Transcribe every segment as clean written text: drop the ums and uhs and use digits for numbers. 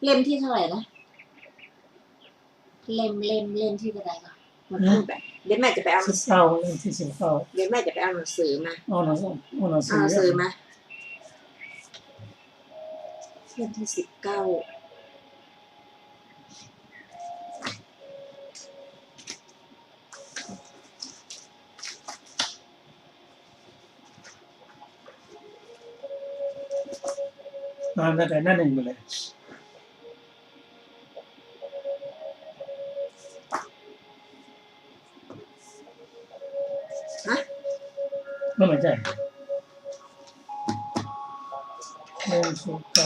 เล่มที่เท่าไหร่นะเล่มที่เท่าไหร่ก่อนมันพูดแบบเดี๋ยวแม่จะไปเอาเศร้าเรื่องที่เศร้าเดี๋ยวแม่จะไปเอาหนังสือมาเอาหนังสือมาเล่มที่19ตั้งแต่หน้าหนึ่งไปเลยไม่เหมือนใจเล่ม19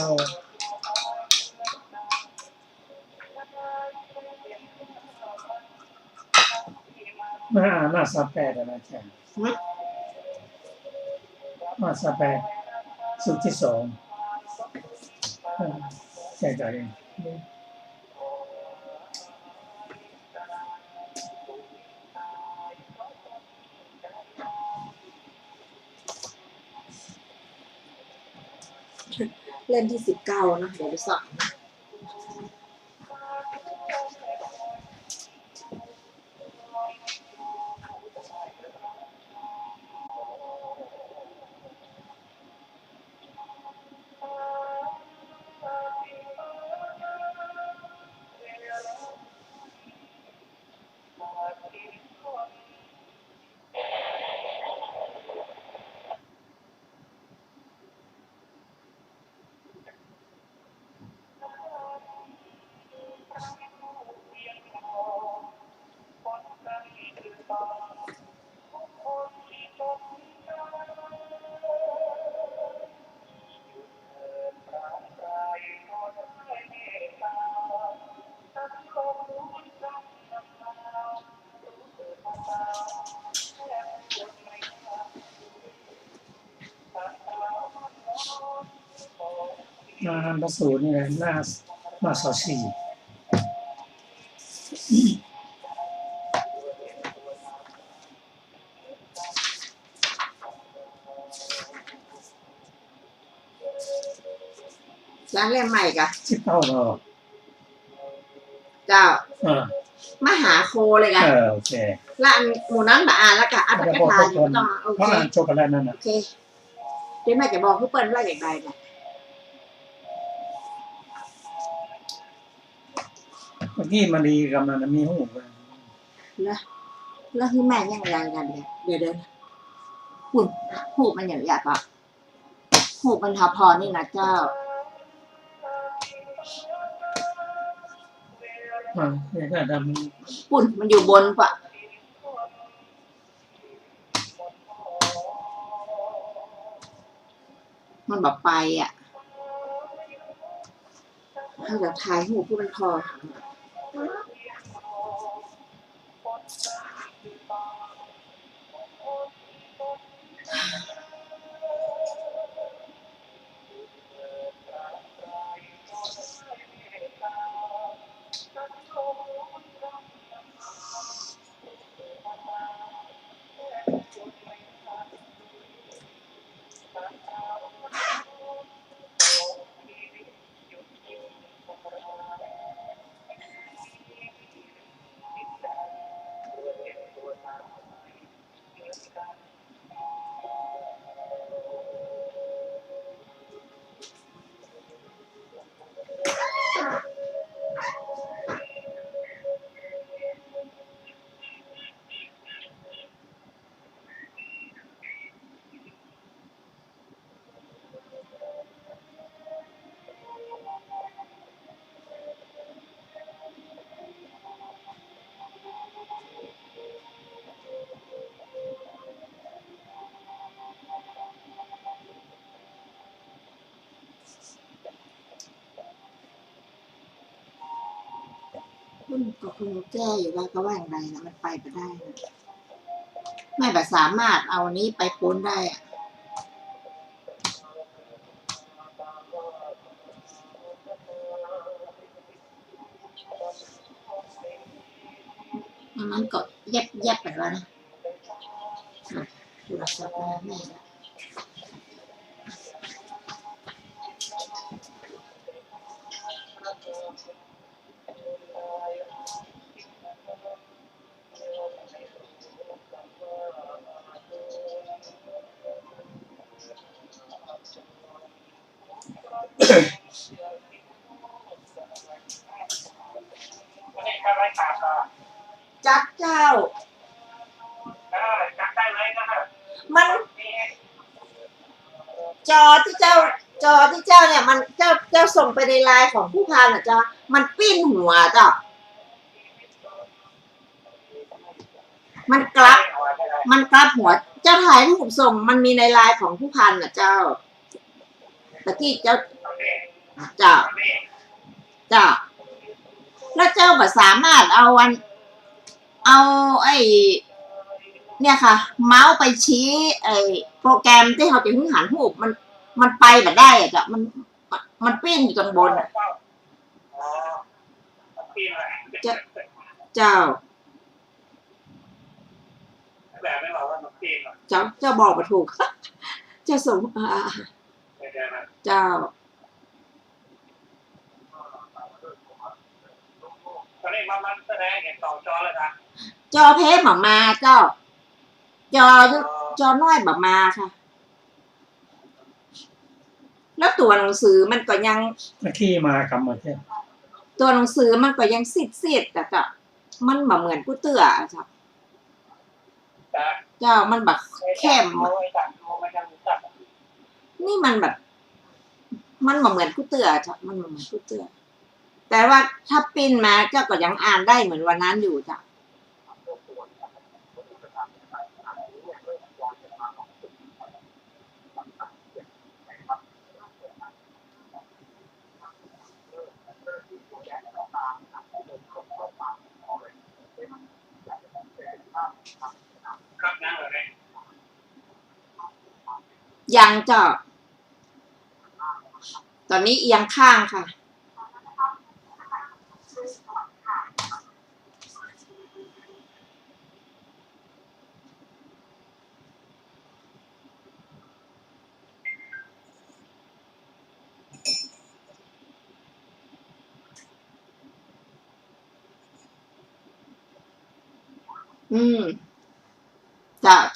หน้า38นะอาจารย์หน้า38สุดที่2ใช่เองเล่มที่19นะเดี๋ยวไปสอนหน้าประสูนี่เลยหน้าสอชีร้านเล่มใหม่กะ19เนาะเจ้ามหาโคเลยกะโอเคแล้วหมู่นั้นแบบอ่านแล้วกะอ่านแบบกระทายอยู่ต้องโอเคจบไปแล้วนั่นนะโอเคเดี๋ยวแม่จะบอกผู้เปิ้ลว่าอย่างไรนะเมื่อกี้มันดีกับมันมีหูแล้วคือแม่ยังไงกันเนี่ยเดี๋ยวหุ่นหูมันอย่างหยาบอ่ะหูมันทอพอนี่นะเจ้าเนี่ยก็ดำปุ่นมันอยู่บนปะมันแบบไปอ่ะถ้าจะทายหูผู้มันพอก็คงแก้อยู่ว่าก็ว่าอย่างไรนะมันไปได้นะไม่แบบสามารถเอานี้ไปพ้นได้อะนั้นก็แยบไปแล้วนะโทรศัพท์มาแม่ วันนี้ก็ไล่ตามต่อ จัดเจ้า จับได้เลยนะครับ มัน นี่ จอที่เจ้าเนี่ยมันเจ้าส่งไปในไลน์ของผู้พันอ่ะเจ้ามันปิ้นหัวเจ้ามันกลับหัว เจ้าถ่ายรูปส่งมันมีในไลน์ของผู้พันอ่ะเจ้าตะกี้เจ้าแล้วเจ้าแบบสามารถเอาไอ้เนี่ยค่ะ เมาส์ไปชี้ไอ้โปรแกรมที่เขาจะหึ่งหันรูปมันไปแบบได้อ่ะจ้ะมันปิ้นอยู่ตรงบนอ่ะ อ๋อปีนอะไร เจ้า แบบไม่บอกว่ามันปีนหรอก เจ้าบอกมาถูก เจ้าส่งเดี๋ยวนะ เจ้า ตอนนี้มันแสดงเห็นสองจอเลยนะ จอเพจมาเจ้า จอน้อยแบบมาค่ะ แล้วตัวหนังสือมันก็ยัง ตะกี้มากำหมดเนี่ย ตัวหนังสือมันก็ยังซีดแต่จ้ะมันแบบเหมือนกูเตื้ออะจ้ะ แต่ เจ้ามันแบบเข้ม โอ้ยต่างโมมันยังจับ นี่มันแบบ มันแบบเหมือนกูเตื้อจ้ะมันเหมือนกูเตื้อแต่ว่าถ้าปิ้นมาเจ้าก็ยังอ่านได้เหมือนวันนั้นอยู่จ้ะครับนั่งเลย ยังเจ้าตอนนี้เอียงข้างค่ะ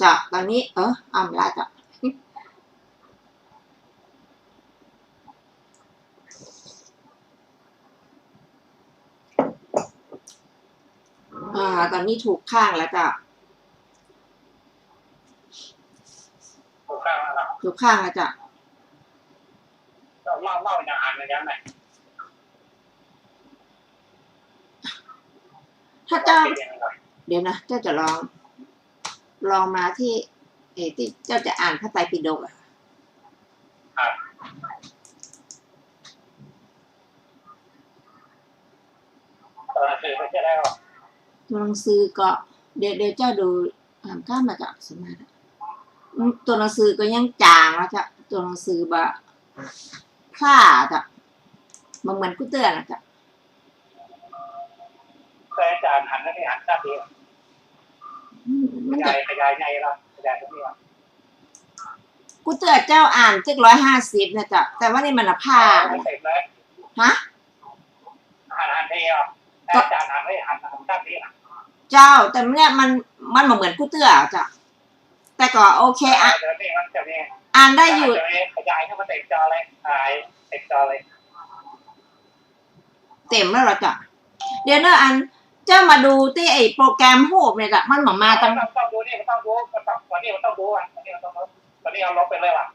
จะตอนนี้อ่ำละจ้ะตอนนี้ถูกข้างแล้วจ้ะ ถูกข้างแล้วครับ ถูกข้างแล้วจ้ะ เล่าอย่างอ่านเลยยังไง ถ้าเจ้า เดี๋ยวนะเจ้าจะลองมาที่ที่เจ้าจะอ่านพระไตรปิฎกอ่ะ คือไม่ใช่ได้หรอก ตัวหนังสือก็เดี๋ยวเจ้าดูอ่านข้ามมาจากสมาธิตัวหนังสือก็ยังจางแล้วจ้ะตัวหนังสือแบบพลาดจ้ะมันเหมือนกูเตือนนะจ้ะ เคยอาจารย์หันแล้วที่หันทราบดี มัน ข จะ ยายในเราขยายตรงนี้ กูเตือนเจ้าอ่าน750นะจ้ะแต่ว่านี่มันอะผ้า ไม่เสร็จเลย ฮะ หันเที่ยวอาจารย์หันให้หันทราบดีนะ เจ้าแต่เนี่ยมันเหมือนกูเตือนจ้ะแต่ก็โอเคอ่ะ เดี๋ยวนี้มันจะมี อ่านได้อยู่ ขยายให้มันเต็มจอเลยเต็มจอเลย เต็มแล้วเหรอจ้ะเดี๋ยวนะอันเจ้ามาดูที่ไอ้โปรแกรมโฮปเนี่ยจ้ะมันมาตั้ง ต้องดูนี่มันต้องดูวันนี้มันต้องดูวันนี้มันต้องวันนี้เอาลบไปเลยว่ะ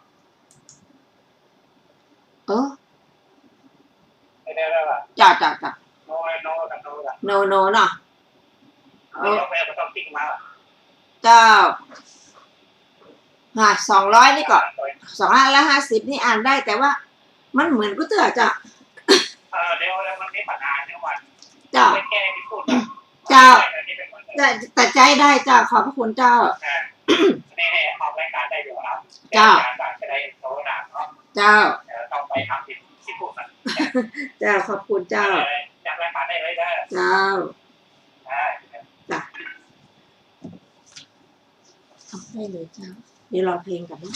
ไม่ได้เลยว่ะ จ้ะ โน้กันโน้กัน โนเนาะ ลบไปมันต้องติ๊กมา เจ้า200นี่ก็250นี่อ่านได้แต่ว่ามันเหมือนกูเตือนจ้ะ เดี๋ยวแล้วมันมีปัญหาเนี่ยวัน เจ้า ไม่แก้ที่พูด เจ้าแต่ใจได้เจ้าขอบพระคุณเจ้า นี่ออกรายการได้อยู่ครับจะได้โตหนักเนาะ เจ้า ต้องไปทำที่พูดมัน เจ้าขอบคุณเจ้า จากรายการได้เลยได้ เจ้าทำได้เลยเจ้าเดี๋ยวรอเพลงกันนะ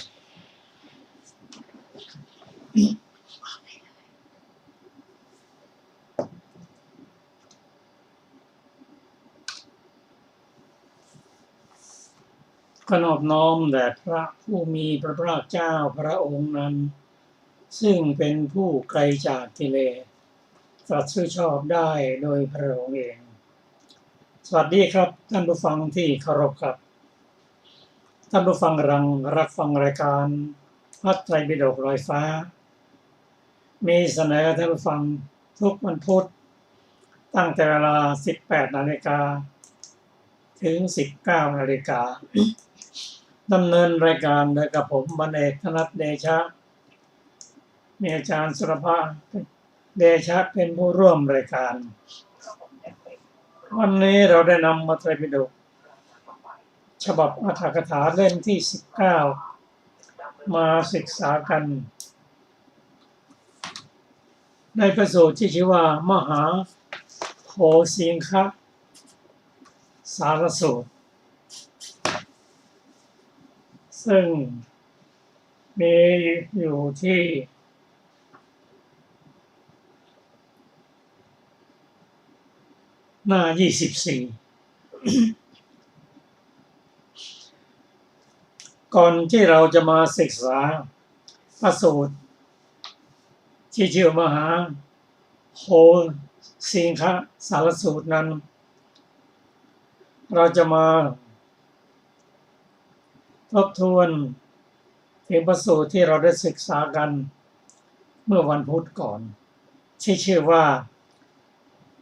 ขนอบน้อมแด่พระผู้มีพระภาคเจ้าพระองค์นั้นซึ่งเป็นผู้ไกลจากกิเลสตรัสชอบได้โดยพระองค์เองสวัสดีครับท่านผู้ฟังที่เคารพครับท่านผู้ฟังกำลังรับฟังรายการพระไตรปิฎกลอยฟ้ามีเสนอท่านผู้ฟังทุกวันพุธตั้งแต่เวลา 18 นาฬิกาถึง 19 นาฬิกาดำเนินรายการโดยกับผมบรรเอกธนัทเดชะมีอาจารย์สุรภาเดชะเป็นผู้ร่วมรายการวันนี้เราได้นำพระไตรปิฎกฉบับอรรถกถาเล่มที่ 19 มาศึกษากันในพระสูตรที่ชื่อว่ามหาโพสิงคะสารสูตรซึ่งมีอยู่ที่หน้า 24 ก่อนที่เราจะมาศึกษาพระสูตรที่ชื่อมหาโพสิงคะสารสูตรนั้นเราจะมาทบทวนถึงพระสูตรที่เราได้ศึกษากันเมื่อวันพุธก่อนที่ชื่อว่า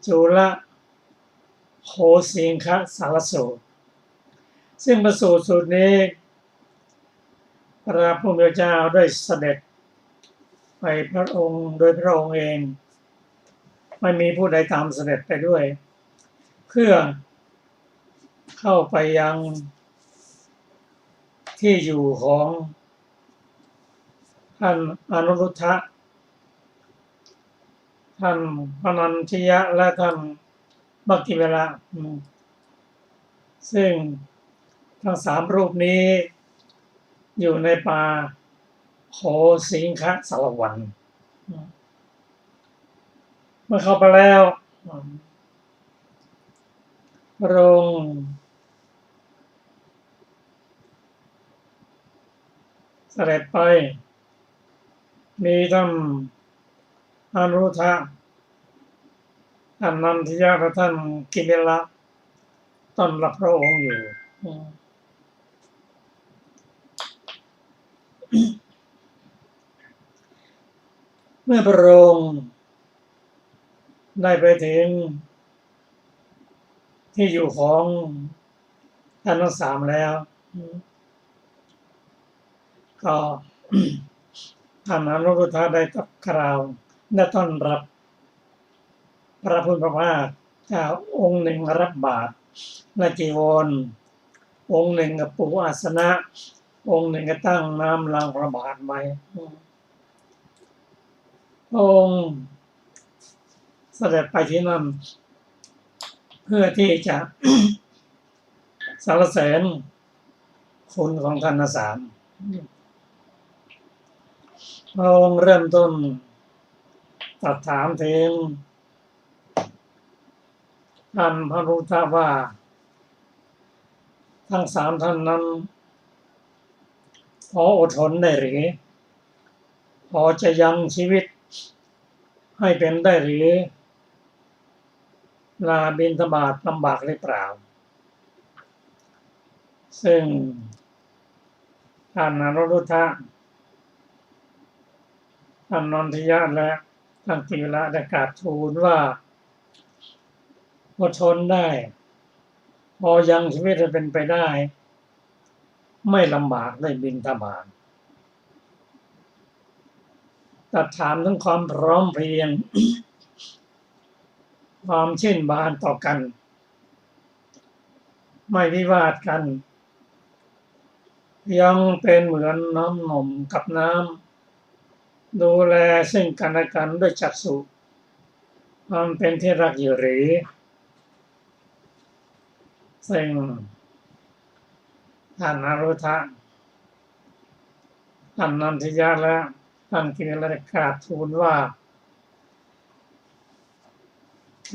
จุลโพสิงคะสารสูตรซึ่งพระสูตรนี้พระผู้มีพระเจ้าได้เสด็จไปพระองค์โดยพระองค์เองไม่มีผู้ใดตามเสด็จไปด้วยเพื่อเข้าไปยังที่อยู่ของท่านอนุรุทธะท่านพนันทิยะและท่านมัคคิเวละซึ่งทั้งสามรูปนี้อยู่ในป่าโพสิงคะสารวันเมื่อเข้าไปแล้วพระองค์เสด็จไปมีท่านอนุรุทธะท่านนันทิยะและท่านกิเมละต้อนรับพระองค์อยู่เมื่อพระองค์ได้ไปถึงที่อยู่ของท่านทั้งสามแล้วก็ท่านอนุรุทธะได้ตักกล่าวและต้อนรับพระพุทธภาคเจ้าองค์หนึ่งรับบาตรและจีวรองค์หนึ่งกับปูอาสนะองค์หนึ่งก็ตั้งน้ำล้างพระบาทไว้องค์เสด็จไปที่นั่นเพื่อที่จะ สรรเสริญคุณของท่านทั้งสามพระองค์เริ่มต้นตรัสถามถึงท่านพระพุทธว่าทั้งสามท่านนั้นพออดทนได้หรือพอจะยังชีวิตให้เป็นได้หรือลาบิณฑบาตลำบากหรือเปล่าซึ่งท่านอนุรุทธะท่านนันทิยะและท่านกิเมละได้กราบทูลว่าอดทนได้พอยังชีวิตให้เป็นไปได้ไม่ลำบากได้บิณฑบาตตรัสถามถึงความพร้อมเพรียง ความชื่นบานต่อกันไม่วิวาทกันยังเป็นเหมือนน้ำนมกับน้ำดูแลซึ่งกันและกันด้วยจักษุความเป็นที่รักอยู่หรือซึ่งท่านอนุรุทธะท่านนันทิยะและท่านกิเมละได้กราบทูลว่า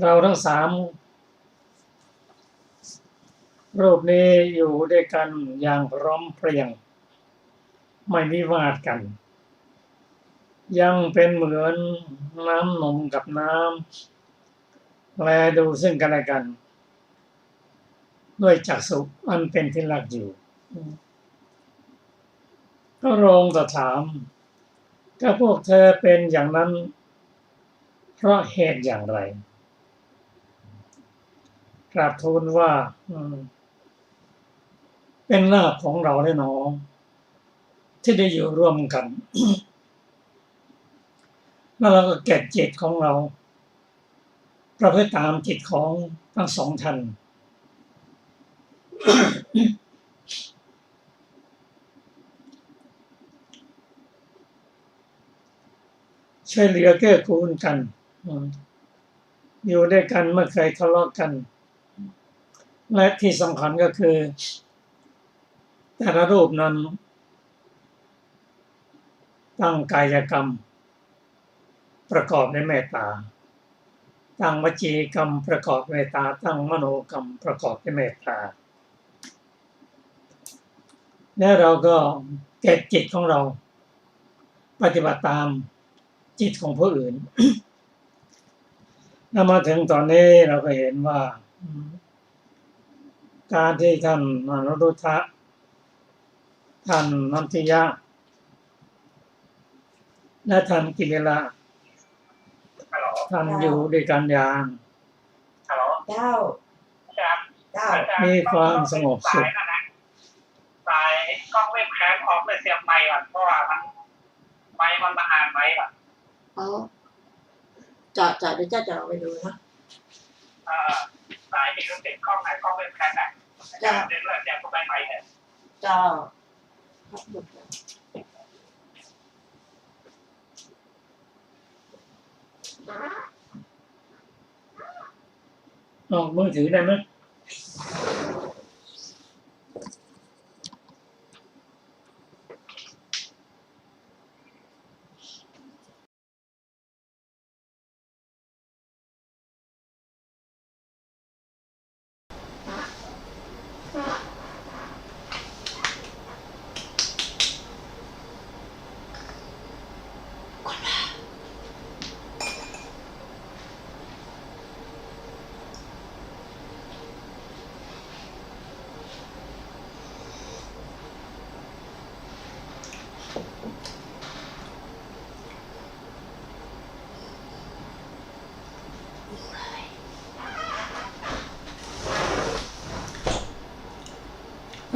เราทั้งสาม รูปนี้อยู่ด้วยกันอย่างพร้อมเพรียงไม่วิวาทกันยังเป็นเหมือนน้ำนมกับน้ำแลดูซึ่งกันและกันด้วยจักษุอันเป็นที่รักอยู่พระองค์ตรัสถามก็พวกเธอเป็นอย่างนั้นเพราะเหตุอย่างไรกราบทูลว่าเป็นลาภของเราแน่นอนที่ได้อยู่ร่วมกัน แล้วเราก็เก็บจิตของเราประพฤติตามจิตของทั้งสองท่านช่วยเหลือเกื้อกูลกันอยู่ด้วยกันเมื่อเคยทะเลาะกันและที่สำคัญก็คือแต่ละรูปนั้นตั้งกายกรรมประกอบด้วยเมตตาตั้งวจีกรรมประกอบด้วยเมตตาตั้งมโนกรรมประกอบด้วยเมตตาและเราก็เก็บจิตของเราปฏิบัติตามจิตของผู้อื่น แล้วมาถึงตอนนี้เราก็เห็นว่าการที่ท่านอนุรุทธะท่านนันทิยะและท่านกิริละ ฮัลโหล ท่านอยู่ด้วยกันอย่าง ฮัลโหล เจ้า ครับ เจ้า มีความสงบสุข สายกล้องเว็บแคมออกเลยเสียบไมค์ก่อนเพราะว่าไมค์มันมาอ่านไมค์ก่อน เอาจอดเดี๋ยวเจ้าจะเอาไปดูนะ สายที่รู้สึกกล้องไหนกล้องเว็บแคมไหนเดี๋ยวเดี๋ยวผมไปใหม่เนี่ย เจ้าครับ ออกมือถือได้ไหม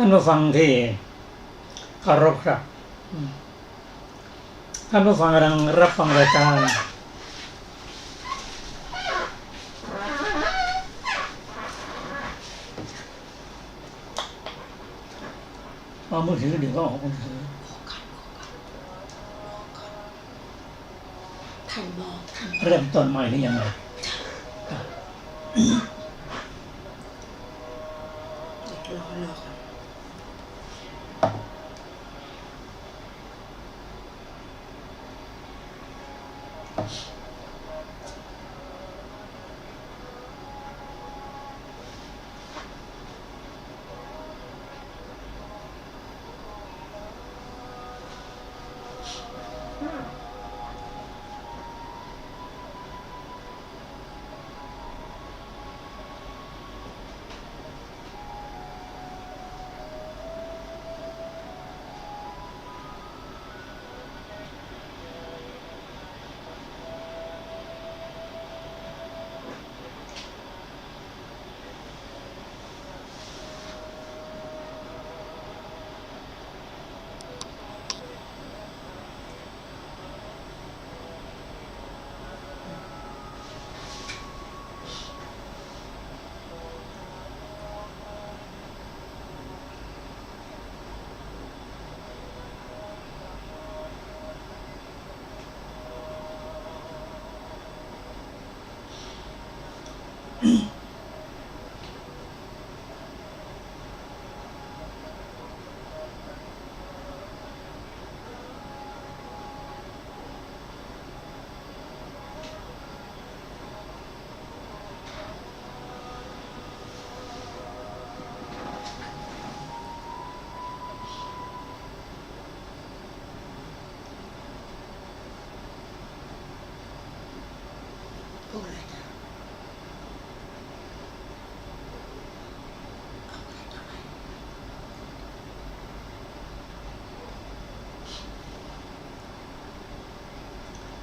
ท่านผู้ฟังที่เคารพครับท่านผู้ฟังกำลังรับฟังรายการเอามือถือเดี๋ยวก็ออกมือถือ ท่านบอกท่าน เริ่มต้นใหม่หรือยังไง รอก่อน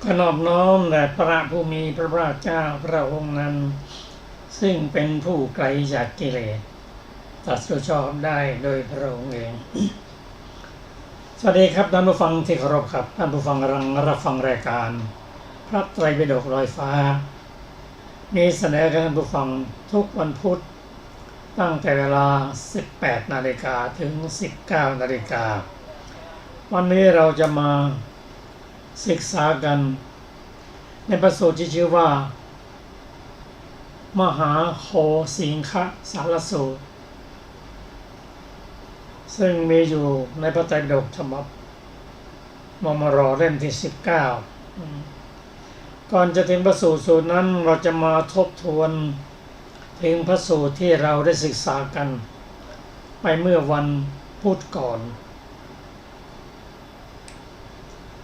ขนอบน้อมแด่พระผู้มีพระภาคเจ้าพระองค์นั้นซึ่งเป็นผู้ไกลจากกิเลสตรัสรู้ชอบได้โดยพระองค์เอง สวัสดีครับท่านผู้ฟังที่เคารพครับท่านผู้ฟังกำลังรับฟังรายการพระไตรปิฎกลอยฟ้ามีเสนอให้ท่านผู้ฟังทุกวันพุธตั้งแต่เวลา 18 นาฬิกาถึง 19 นาฬิกาวันนี้เราจะมาศึกษากันในพระสูตรที่ชื่อว่ามหาโคสิงคสารสูตรซึ่งมีอยู่ในพระไตรปิฎกฉบับมมร.เล่มที่ 19ก่อนจะถึงพระสูตรนั้นเราจะมาทบทวนถึงพระสูตรที่เราได้ศึกษากันไปเมื่อวันพุธก่อน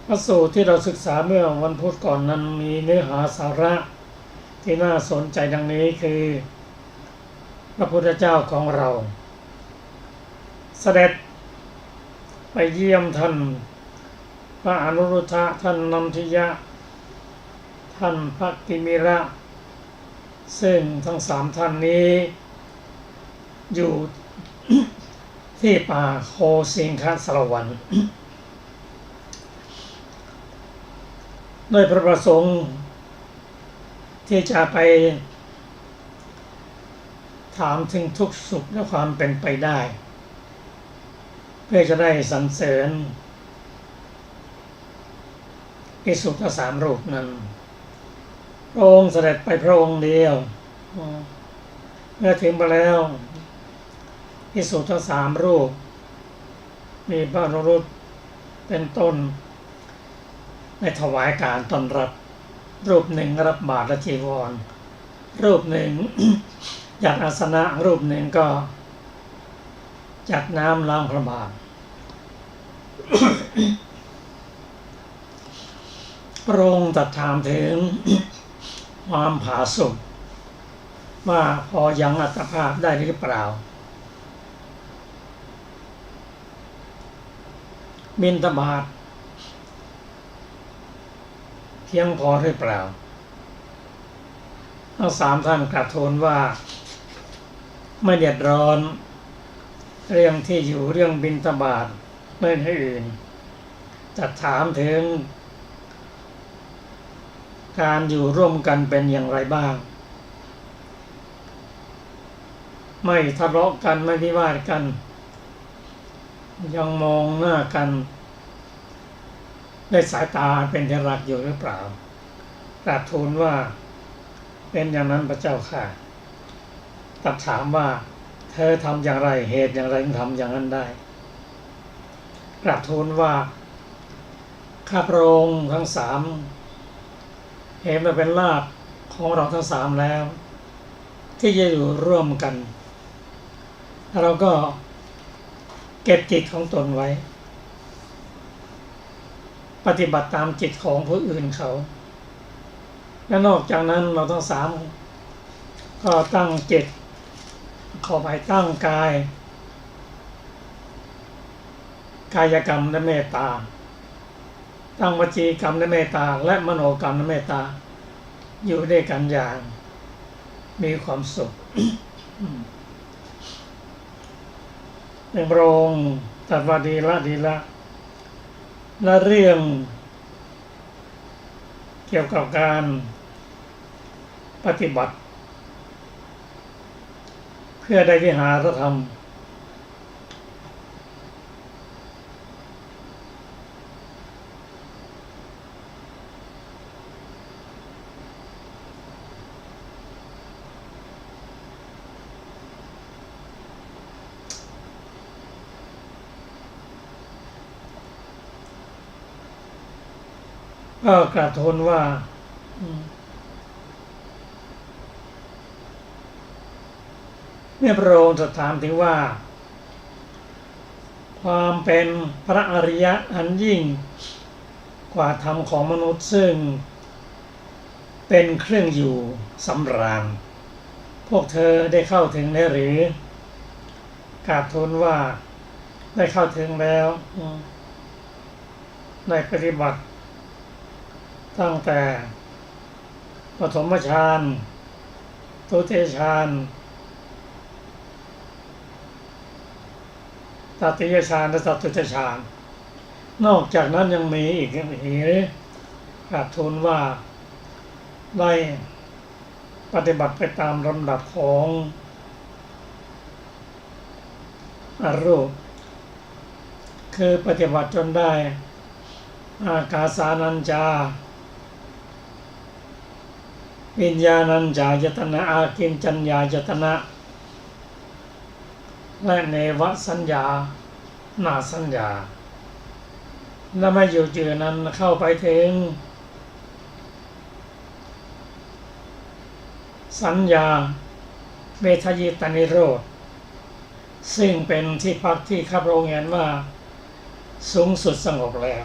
พระสูตรที่เราศึกษาเมื่อวันพุธก่อนนั้นมีเนื้อหาสาระที่น่าสนใจดังนี้คือพระพุทธเจ้าของเราเสด็จไปเยี่ยมท่านพระอนุรุทธะท่านนันทิยะท่านพระกิมิระซึ่งทั้งสามท่านนี้อยู่ ที่ป่าโคสิงคสารวัน โดยพระประสงค์ที่จะไปถามถึงทุกข์สุขและความเป็นไปได้เพื่อจะได้สรรเสริญภิกษุทั้งสามรูปนั้นพระองค์เสด็จไปพระองค์เดียวเมื่อถึงไปแล้วภิกษุทั้งสามรูปมีพระอนุรุตเป็นต้นในถวายการต้อนรับรูปหนึ่งรับบาตรและจีวรรูปหนึ่ง จัดอาสนะรูปหนึ่งก็จัดน้ำล้างพระบาท พระองค์ตรัสถามถึง ความผาสุกว่าพอยังอัตภาพได้หรือเปล่าบิณฑบาตเพียงพอหรือเปล่าทั้งสามท่านกราบทูลว่าไม่เดือดร้อนเรื่องที่อยู่เรื่องบิณฑบาตเมื่ออื่นจะถามถึงการอยู่ร่วมกันเป็นอย่างไรบ้างไม่ทะเลาะกันไม่วิวาทกันยังมองหน้ากันด้วยสายตาเป็นที่รักอยู่หรือเปล่ากราบทูลว่าเป็นอย่างนั้นพระเจ้าค่ะตรัสถามว่าเธอทำอย่างไรเหตุอย่างไรถึงทำอย่างนั้นได้กราบทูลว่าข้าพระองค์ทั้งสามเห็นว่าเป็นลาภของเราทั้งสามแล้วที่จะอยู่ร่วมกันเราก็เก็บจิตของตนไว้ปฏิบัติตามจิตของผู้อื่นเขาและนอกจากนั้นเราทั้งสามก็ตั้งจิตขอไปตั้งกายกายกรรมและเมตตาตั้งวจีกรรมและเมตตาและมโนกรรมและเมตตาอยู่ด้วยกันอย่างมีความสุข ในพระองค์ตรัสว่าดีละและเรื่องเกี่ยวกับการปฏิบัติเพื่อได้วิหารธรรมก็กราบทูลว่าเมื่อพระองค์ตรัสถามถึงว่าความเป็นพระอริยะอันยิ่งกว่าธรรมของมนุษย์ซึ่งเป็นเครื่องอยู่สำราญพวกเธอได้เข้าถึงแล้วหรือกราบทูลว่าได้เข้าถึงแล้วได้ปฏิบัติ ตั้งแต่ปฐมฌานทุติยฌานตติยฌานและจตุตฌานนอกจากนั้นยังมีอีกกราบทูลว่าได้ปฏิบัติไปตามลำดับของอรูปคือปฏิบัติจนได้อากาสานัญจาวิญญาณัญจายตนะอากินจัญญายตนะและเนวสัญญานาสัญญาและไม่อยู่เจือนั้นเข้าไปถึงสัญญาเวทยิตานิโรธซึ่งเป็นที่พักที่ข้าพระองค์เห็นว่าสูงสุดสงบแล้ว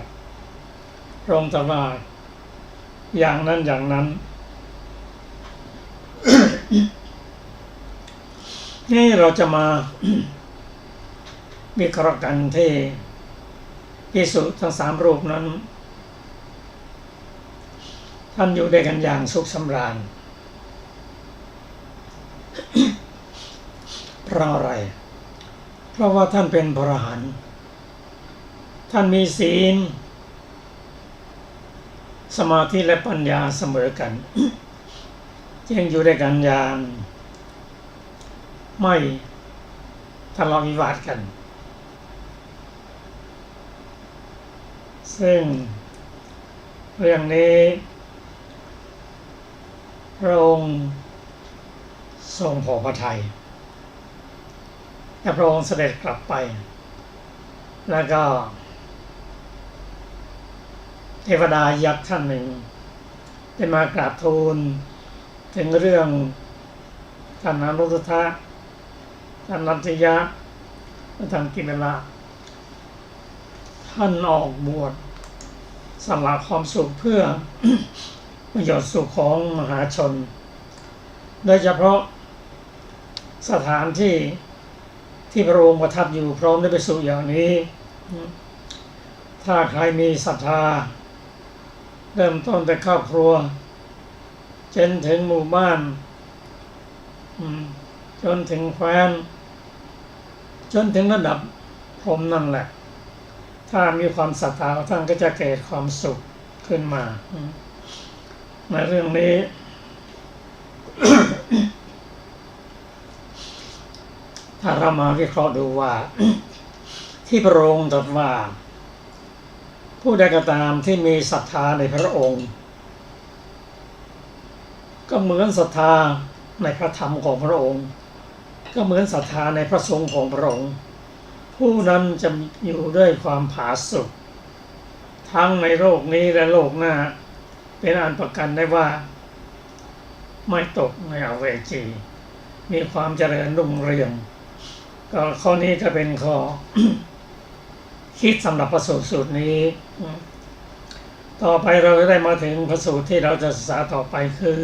พระองค์ตรัสว่าอย่างนั้นอย่างนั้น นี่เราจะมาวิเคราะห์กันที่ภิกษุทั้ง3รูปนั้นท่านอยู่ด้วยกันอย่างสุขสำราญ เพราะอะไรเพราะว่าท่านเป็นพระอรหันต์ท่านมีศีลสมาธิและปัญญาเสมอกัน จึงอยู่ด้วยกันอย่างไม่ทะเลาะวิวาทกันซึ่งเรื่องนี้พระองค์ทรงพอพระทัยและพระองค์เสด็จกลับไปแล้วก็เทวดายักษ์ท่านหนึ่งได้มากราบทูลถึงเรื่องท่านอนุรุทธะท่านนันทิยะและท่านกิมละท่านออกบวชสละความสุขเพื่อ ประโยชน์สุขของมหาชนโดยเฉพาะสถานที่พระองค์ประทับอยู่พร้อมด้วยภิกษุอย่างนี้ถ้าใครมีศรัทธาเริ่มต้นแต่ครอบครัวจนถึงหมู่บ้านจนถึงแคว้นจนถึงระดับพรหมนั่นแหละถ้ามีความศรัทธาท่านก็จะเกิดความสุขขึ้นมาในเรื่องนี้ ถ้าเรามาวิเคราะห์ดูว่า ที่พระองค์ตรัสว่าผู้ใดก็ตามที่มีศรัทธาในพระองค์ก็เหมือนศรัทธาในพระธรรมของพระองค์ก็เหมือนศรัทธาในพระสงฆ์ของพระองค์ผู้นั้นจะอยู่ด้วยความผาสุกทั้งในโลกนี้และโลกหน้าเป็นอันประกันได้ว่าไม่ตกในอเวจีมีความเจริญรุ่งเรืองก็ข้อนี้จะเป็นข้อ คิดสำหรับพระสูตรนี้ต่อไปเราจะได้มาถึงพระสูตรที่เราจะศึกษาต่อไปคือ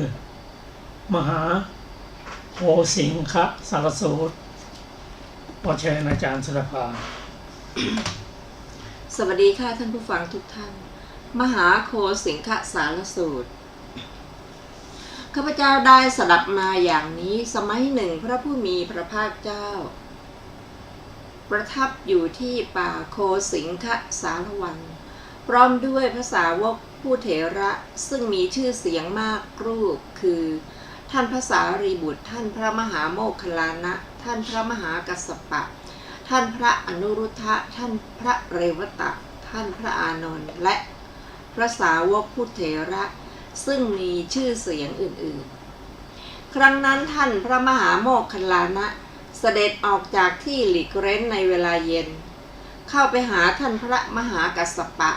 มหาโหสิงคสารสูตรขอเชิญอาจารย์สุรภา สวัสดีค่ะท่านผู้ฟังทุกท่านมหาโคสิงคสารสูตรข้าพเจ้าได้สดับมาอย่างนี้สมัยหนึ่งพระผู้มีพระภาคเจ้าประทับอยู่ที่ป่าโคสิงคสารวันพร้อมด้วยพระสาวกผู้เถระซึ่งมีชื่อเสียงมากรูปคือท่านพระสารีบุตรท่านพระมหาโมคคัลลานะท่านพระมหากัสสปะท่านพระอนุรุทธะท่านพระเรวตะท่านพระอานนท์และพระสาวกผู้เถระซึ่งมีชื่อเสียงอื่นๆครั้งนั้นท่านพระมหาโมคคัลลานะเสด็จออกจากที่หลีกเร้นในเวลาเย็นเข้าไปหาท่านพระมหากัสสปะ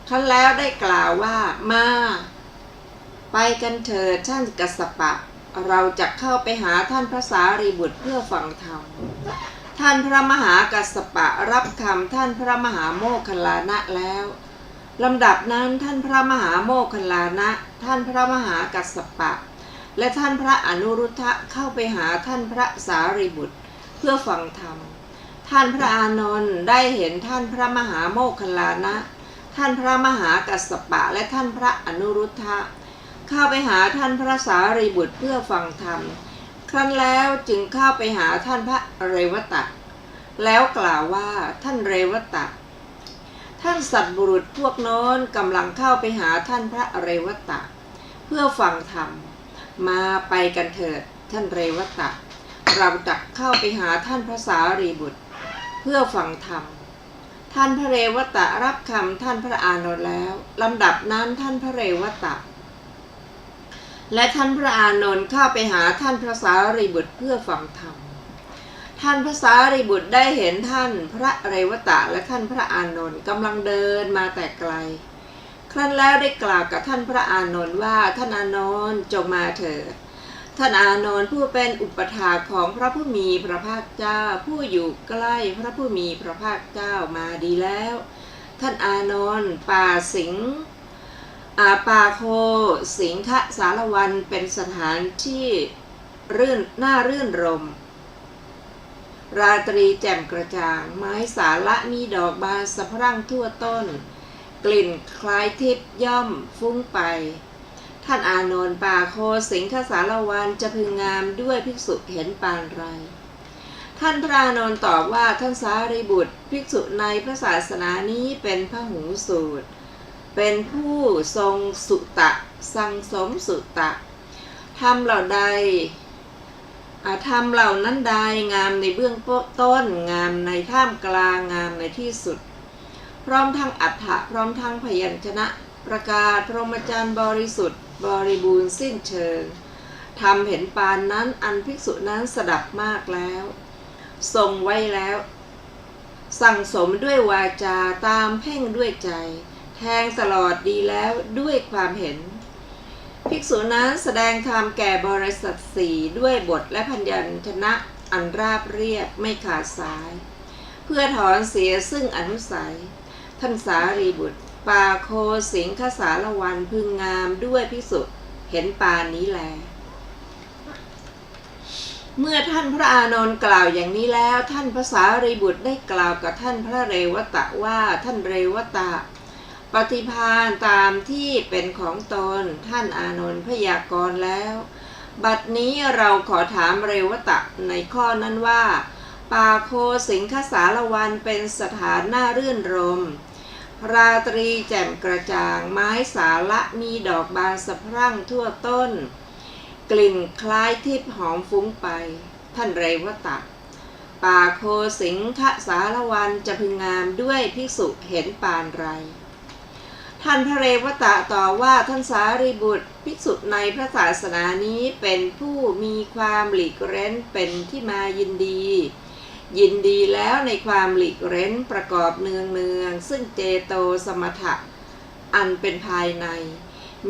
ครั้นแล้วได้กล่าวว่ามาไปกันเถิดท่านกัสสปะเราจะเข้าไปหาท่านพระสารีบุตรเพื่อฟังธรรมท่านพระมหากัสสปะรับคำท่านพระมหาโมคคัลลานะแล้วลำดับนั้นท่านพระมหาโมคคัลลานะท่านพระมหากัสสปะและท่านพระอนุรุทธะเข้าไปหาท่านพระสารีบุตรเพื่อฟังธรรมท่านพระอานนท์ได้เห็นท่านพระมหาโมคคัลลานะ ท่านพระมหากัสสปะและท่านพระอนุรุทธะเข้าไปหาท่านพระสารีบุตรเพื่อฟังธรรมครั้นแล้วจึงเข้าไปหาท่านพระเรวตะแล้วกล่าวว่าท่านเรวตะท่านสัตบุรุษพวกโน้นกำลังเข้าไปหาท่านพระเรวตะเพื่อฟังธรรมมาไปกันเถิดท่านเรวตะเราจักเข้าไปหาท่านพระสารีบุตรเพื่อฟังธรรมท่านพระเรวตะรับคำท่านพระอานนท์แล้วลำดับนั้นท่านพระเรวตะและท่านพระอานนท์เข้าไปหาท่านพระสารีบุตรเพื่อฟังธรรมท่านพระสารีบุตรได้เห็นท่านพระเรวตะและท่านพระอานนท์กำลังเดินมาแต่ไกลครั้นแล้วได้กล่าวกับท่านพระอานนท์ว่าท่านอานนท์จงมาเถิดท่านอานนท์ผู้เป็นอุปถากของพระผู้มีพระภาคเจ้าผู้อยู่ใกล้พระผู้มีพระภาคเจ้ามาดีแล้วท่านอานนท์ป่าสิงห์ป่าโคสิงคสารวันเป็นสถานที่น่ารื่นรมราตรีแจ่มกระจ่างไม้สาละมีดอกบานสะพรั่งทั่วต้นกลิ่นคล้ายทิพย์ย่อมฟุ้งไปท่านอานนท์ป่าโคสิงคสารวันจะพึงงามด้วยภิกษุเห็นปานไรท่านพระอานนท์ตอบว่าท่านสารีบุตรภิกษุในพระศาสนานี้เป็นพหูสูตรเป็นผู้ทรงสุตะสังสมสุตะทำเหล่าใดทำเหล่านั้นใดงามในเบื้องต้นงามในท่ามกลางงามในที่สุดพร้อมทั้งอัฏฐะพร้อมทั้งพยัญชนะประกาศพรหมจรรย์บริสุทธิ์บริบูรณ์สิ้นเชิงทำเห็นปานนั้นอันภิกษุนั้นสดับมากแล้วทรงไว้แล้วสั่งสมด้วยวาจาตามเพ่งด้วยใจแทงตลอดดีแล้วด้วยความเห็นภิกษุนั้นแสดงธรรมแก่บริษัทสี่ด้วยบทและพยัญชนะอันราบเรียบไม่ขาดสายเพื่อถอนเสียซึ่งอนุสัยท่านสารีบุตรป่าโคสิงคสารวันพึงงามด้วยภิกษุเห็นปานนี้แลเมื่อท่านพระอานนท์กล่าวอย่างนี้แล้วท่านพระสารีบุตรได้กล่าวกับท่านพระเรวตะว่าท่านเรวตะปฏิภาณตามที่เป็นของตนท่านอานนท์พยากรณ์แล้วบัดนี้เราขอถามเรวตะในข้อนั้นว่าป่าโคสิงคสารวันเป็นสถานน่ารื่นรมราตรีแจ่มกระจ่างไม้สาละมีดอกบานสะพรั่งทั่วต้นกลิ่นคล้ายทิพย์หอมฟุ้งไปท่านเรวตะป่าโคสิงคสารวันจะพึงงามด้วยภิกษุเห็นปานไรท่านพระเรวตะตอบว่าท่านสารีบุตรภิกษุในพระศาสนานี้เป็นผู้มีความหลีกเร้นเป็นที่มายินดีแล้วในความหลีกเร้นประกอบเนืองซึ่งเจโตสมถะอันเป็นภายใน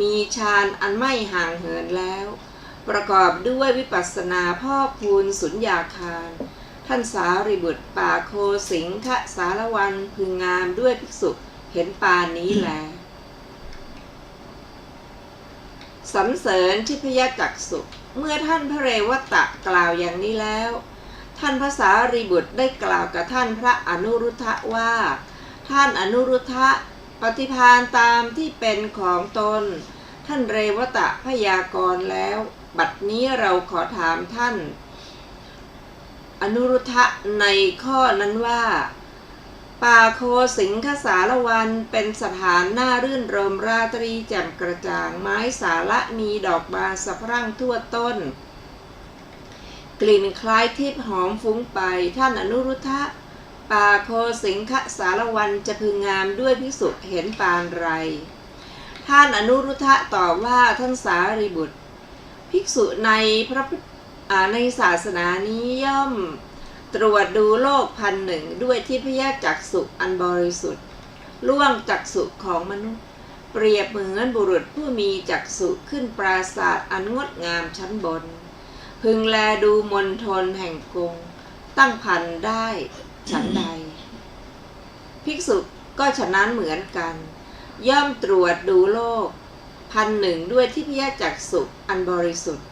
มีฌานอันไม่ห่างเหินแล้วประกอบด้วยวิปัสสนาพอกพูนสุญญาคารท่านสารีบุตรป่าโคสิงคสารวันพึงงามด้วยภิกษุเห็นปานนี้แลสรรเสริญทิพยจักษุเมื่อท่านพระเรวตะกล่าวอย่างนี้แล้วท่านพระสารีบุตรได้กล่าวกับท่านพระอนุรุทธะว่าท่านอนุรุทธะปฏิภาณตามที่เป็นของตนท่านเรวตะพยากรณ์แล้วบัดนี้เราขอถามท่านอนุรุทธะในข้อนั้นว่าป่าโคสิงคสารวันเป็นสถานน่ารื่นรมราตรีแจ่มกระจ่างไม้สาละมีดอกบานสะพรั่งทั่วต้นกลิ่นคล้ายทิพย์หอมฟุ้งไปท่านอนุรุทธะป่าโคสิงคสารวันจะพึงงามด้วยภิกษุเห็นปานไรท่านอนุรุทธะตอบว่าท่านสารีบุตรภิกษุในศาสนานี้ย่อมตรวจดูโลกพันหนึ่งด้วยทิพยจักษุอันบริสุทธิ์ล่วงจักษุของมนุษย์เปรียบเหมือนบุรุษผู้มีจักษุขึ้นปราสาทอันงดงามชั้นบนพึงแลดูมณฑลแห่งกรุงตั้งพันได้ฉันใดภิกษุก็ฉะนั้นเหมือนกันย่อมตรวจดูโลกพันหนึ่งด้วยทิพยจักษุอันบริสุทธิ์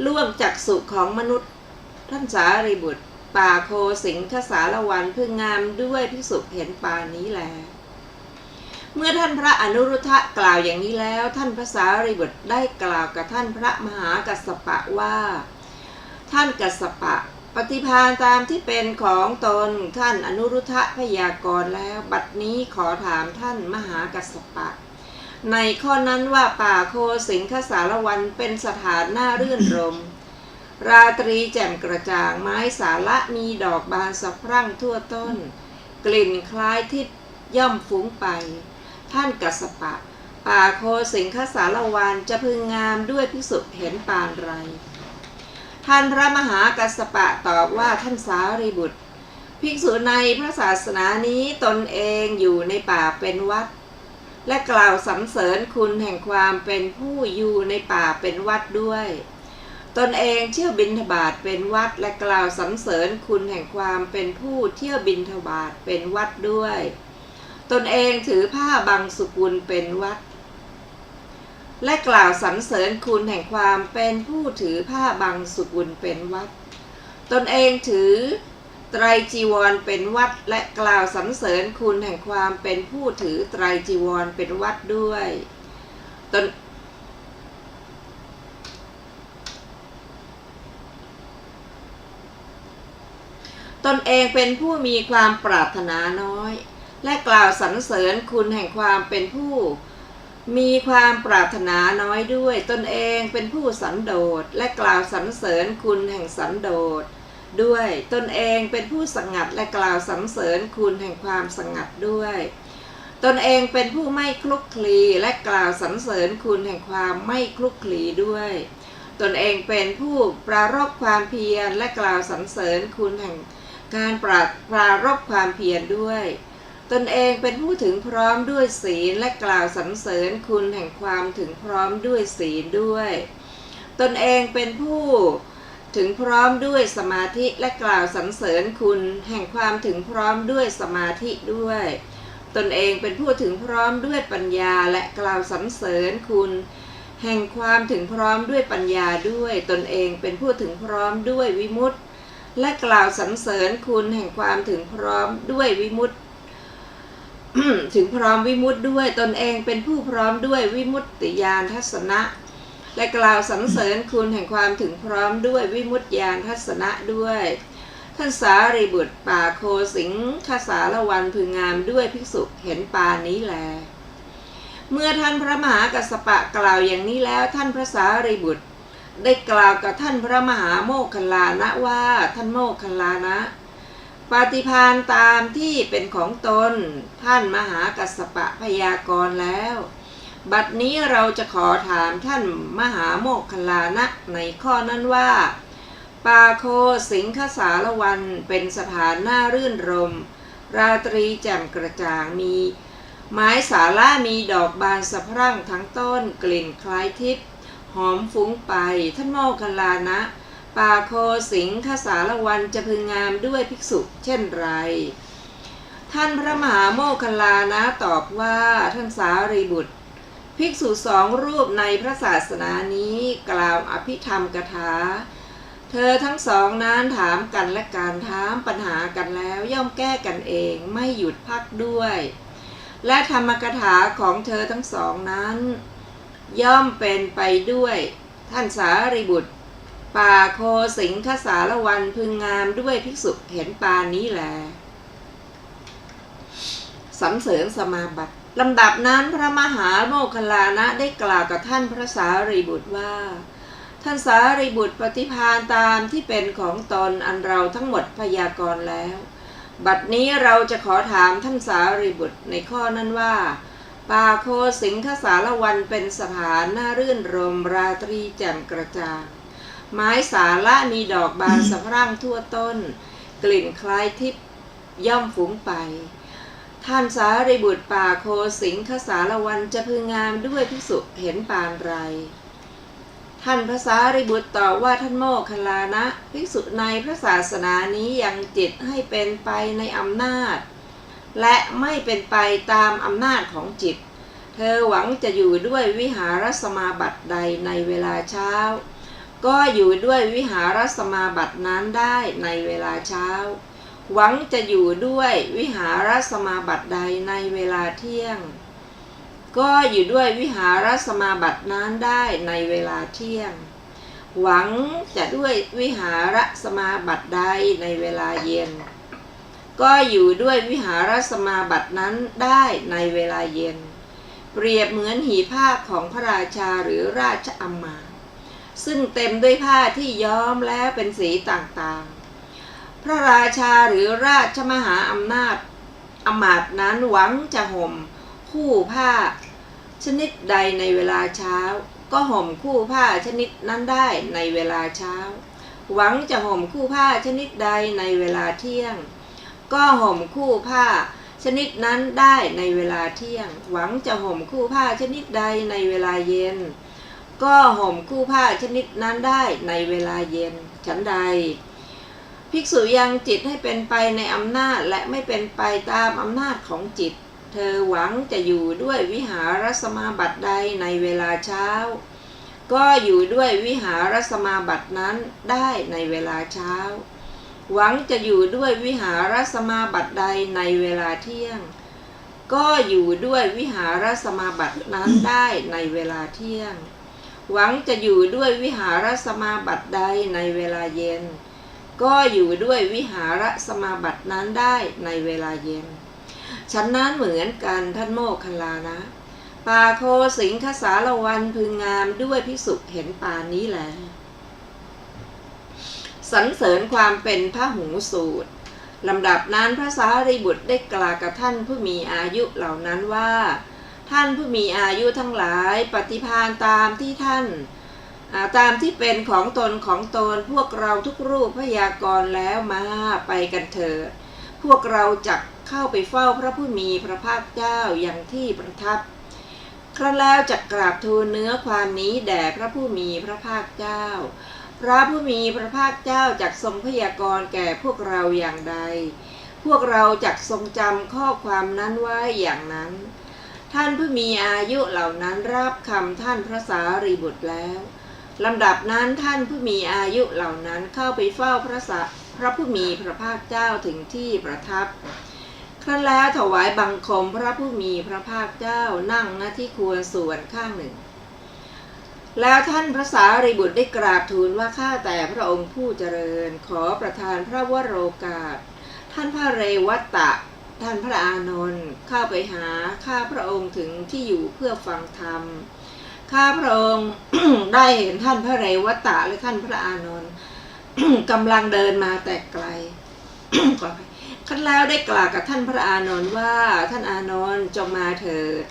ล่วงจักษุของมนุษย์ท่านสารีบุตรป่าโคสิงคสารวันพึงงามด้วยภิกษุเห็นปานนี้แล เมื่อท่านพระอนุรุทธะกล่าวอย่างนี้แล้วท่านพระสารีบุตรได้กล่าวกับท่านพระมหากัสสปะว่าท่านกัสสปะปฏิภาณตามที่เป็นของตนท่านอนุรุทธะพยากรณ์แล้วบัดนี้ขอถามท่านมหากัสสปะในข้อนั้นว่าป่าโคสิงคสารวันเป็นสถานน่ารื่นรมราตรีแจ่มกระจ่างไม้สาระมีดอกบานสะพรั่งทั่วต้นกลิ่นคล้ายทิพย์ย่อมฟุ้งไปท่านกัสสปะป่าโคสิงคสารวันจะพึงงามด้วยภิกษุเห็นปานไรท่านพระมหากัสสปะตอบว่าท่านสารีบุตรภิกษุในพระศาสนานี้ตนเองอยู่ในป่าเป็นวัดและกล่าวสรรเสริญคุณแห่งความเป็นผู้อยู่ในป่าเป็นวัดด้วยตนเองเที่ยวบิณฑบาตเป็นวัดและกล่าวสรรเสริญคุณแห่งความเป็นผู้เที่ยวบิณฑบาตเป็นวัดด้วยตนเองถือผ้าบังสุกุลเป็นวัดและกล่าวสรรเสริญคุณแห่งความเป็นผู้ถือผ้าบังสุกุลเป็นวัดตนเองถือไตรจีวรเป็นวัดและกล่าวสรรเสริญคุณแห่งความเป็นผู้ถือไตรจีวรเป็นวัดด้วยตนเองเป็นผู้มีความปรารถนาน้อยและกล่าวสรรเสริญคุณแห่งความเป็นผู้มีความปรารถนาน้อยด้วยตนเองเป็นผู้สันโดษและกล่าวสรรเสริญคุณแห่งสันโดษด้วยตนเองเป็นผู้สงัดและกล่าวสรรเสริญคุณแห่งความสงัดด้วยตนเองเป็นผู้ไม่คลุกคลีและกล่าวสรรเสริญคุณแห่งความไม่คลุกคลีด้วยตนเองเป็นผู้ปรารภความเพียรและกล่าวสรรเสริญคุณแห่งการปรารภความเพียรด้วยตนเองเป็นผู้ถึงพร้อมด้วยศีลและกล่าวสรรเสริญคุณแห่งความถึงพร้อมด้วยศีลด้วยตนเองเป็นผู้ถึงพร้อมด้วยสมาธิและกล่าวสรรเสริญคุณแห่งความถึงพร้อมด้วยสมาธิด้วยตนเองเป็นผู้ถึงพร้อมด้วยปัญญาและกล่าวสรรเสริญคุณแห่งความถึงพร้อมด้วยปัญญาด้วยตนเองเป็นผู้ถึงพร้อมด้วยวิมุตติและกล่าวสรรเสริญคุณแห่งความถึงพร้อมด้วยวิมุตติ ถึงพร้อมวิมุตติด้วยตนเองเป็นผู้พร้อมด้วยวิมุตติญาณทัศนะและกล่าวสรรเสริญคุณแห่งความถึงพร้อมด้วยวิมุตติญาณทัศนะด้วยท่านสารีบุตรป่าโคสิงคสารวันพึงงามด้วยภิกษุเห็นปานนี้แลเมื่อท่านพระมหากัสสปะกล่าวอย่างนี้แล้วท่านพระสารีบุตรได้กล่าวกับท่านพระมหาโมคคัลลานะว่าท่านโมคคัลลานะปฏิภาณตามที่เป็นของตนท่านมหากัสสปะพยากรณ์แล้วบัดนี้เราจะขอถามท่านมหาโมคคัลลานะในข้อนั้นว่าป่าโคสิงคสารวันเป็นสถานน่ารื่นรมราตรีแจ่มกระจ่างมีไม้สาระมีดอกบานสะพรั่งทั้งต้นกลิ่นคล้ายทิพย์หอมฟุ้งไปท่านโมคคัลลานะป่าโคสิงคสารวันจะพึงงามด้วยภิกษุเช่นไรท่านพระมหาโมคคัลลานะตอบว่าท่านสารีบุตรภิกษุสองรูปในพระศาสนานี้กล่าวอภิธรรมกถาเธอทั้งสองนั้นถามกันและการถามปัญหากันแล้วย่อมแก้กันเองไม่หยุดพักด้วยและธรรมกถาของเธอทั้งสองนั้นย่อมเป็นไปด้วยท่านสารีบุตรป่าโคสิงคสารวันพึงงามด้วยภิกษุเห็นปานนี้แลสรรเสริญสมาบัติลำดับนั้นพระมหาโมคคัลลานะได้กล่าวกับท่านพระสารีบุตรว่าท่านสารีบุตรปฏิภาณตามที่เป็นของตนอันเราทั้งหมดพยากรณ์แล้วบัดนี้เราจะขอถามท่านสารีบุตรในข้อนั้นว่าป่าโคสิงคสารวันเป็นสถานน่ารื่นรมราตรีแจ่มกระจ่างไม้สาระมีดอกบานสะพรั่งทั่วต้นกลิ่นคล้ายทิพย์ย่อมฟุ้งไปท่านสารีบุตรป่าโคสิงคสารวันจะพึงงามด้วยภิกษุเห็นปานไรท่านพระสารีบุตรตอบว่าท่านโมคคัลลานะภิกษุในพระศาสนานี้ยังจิตให้เป็นไปในอำนาจและไม่เป็นไปตามอำนาจของจิตเธอหวังจะอยู่ด้วยวิหารสมาบัติใดในเวลาเช้าก็อยู่ด้วยวิหารสมาบัตินั้นได้ในเวลาเช้าหวังจะอยู่ด้วยวิหารสมาบัติใดในเวลาเที่ยง ก็อยู่ด้วยวิหารสมาบัตินั้นได้ในเวลาเที่ยงหวังจะด้วยวิหารสมาบัติใดในเวลาเย็นก็อยู่ด้วยวิหารสมาบัตินั้นได้ในเวลาเย็นเปรียบเหมือนหีบผ้าของพระราชาหรือราชอัมมาตย์ซึ่งเต็มด้วยผ้าที่ย้อมแล้วเป็นสีต่างๆพระราชาหรือราชมหาอมาตย์นั้นหวังจะห่มคู่ผ้าชนิดใดในเวลาเช้าก็ห่มคู่ผ้าชนิดนั้นได้ในเวลาเช้าหวังจะห่มคู่ผ้าชนิดใดในเวลาเที่ยงก็ห่มคู่ผ้าชนิดนั้นได้ในเวลาเที่ยงหวังจะห่มคู่ผ้าชนิดใดในเวลาเย็นก็ห่มคู่ผ้าชนิดนั้นได้ในเวลาเย็นฉันใดภิกษุยังจิตให้เป็นไปในอำนาจและไม่เป็นไปตามอำนาจของจิตเธอหวังจะอยู่ด้วยวิหารสมาบัติใดในเวลาเช้าก็อยู่ด้วยวิหารสมาบัตินั้นได้ในเวลาเช้าหวังจะอยู่ด้วยวิหารสมาบัติใดในเวลาเที่ยงก็อยู่ด้วยวิหารสมาบัตินั้นได้ในเวลาเที่ยงหวังจะอยู่ด้วยวิหารสมาบัติใดในเวลาเย็นก็อยู่ด้วยวิหารสมาบัตินั้นได้ในเวลาเย็นฉันนั้นเหมือนกันท่านโมคคัลลานะปาโคสิงคสารวันพึงงามด้วยภิกษุเห็นปานนี้แลสรรเสริญความเป็นพหูสูตรลำดับนั้นพระสารีบุตรได้กล่าวกับท่านผู้มีอายุเหล่านั้นว่าท่านผู้มีอายุทั้งหลายปฏิภาณตามที่ท่านตามที่เป็นของตนพวกเราทุกรูปพยากรณ์แล้วมาไปกันเถิดพวกเราจักเข้าไปเฝ้าพระผู้มีพระภาคเจ้าอย่างที่ประทับครั้นแล้วจักกราบทูลเนื้อความนี้แด่พระผู้มีพระภาคเจ้าพระผู้มีพระภาคเจ้าจักทรงพยากรณ์แก่พวกเราอย่างใดพวกเราจักทรงจำข้อความนั้นไว้อย่างนั้นท่านผู้มีอายุเหล่านั้นรับคำท่านพระสารีบุตรแล้วลำดับนั้นท่านผู้มีอายุเหล่านั้นเข้าไปเฝ้าพระผู้มีพระภาคเจ้าถึงที่ประทับครั้นแล้วถวายบังคมพระผู้มีพระภาคเจ้านั่งณที่ควรส่วนข้างหนึ่งแล้วท่านพระสารีบุตรได้กราบทูลว่าข้าแต่พระองค์ผู้เจริญขอประทานพระวโรกาสท่านพระเรวัตตะท่านพระอานนท์เข้าไปหาข้าพระองค์ถึงที่อยู่เพื่อฟังธรรมข้าพระองค์ ได้เห็นท่านพระเรวัตตะและท่านพระอานนท์ กำลังเดินมาแต่ไกล ขั้นแล้วได้กล่าวกับท่านพระอานนท์ว่าท่านอานนท์จงมาเถิด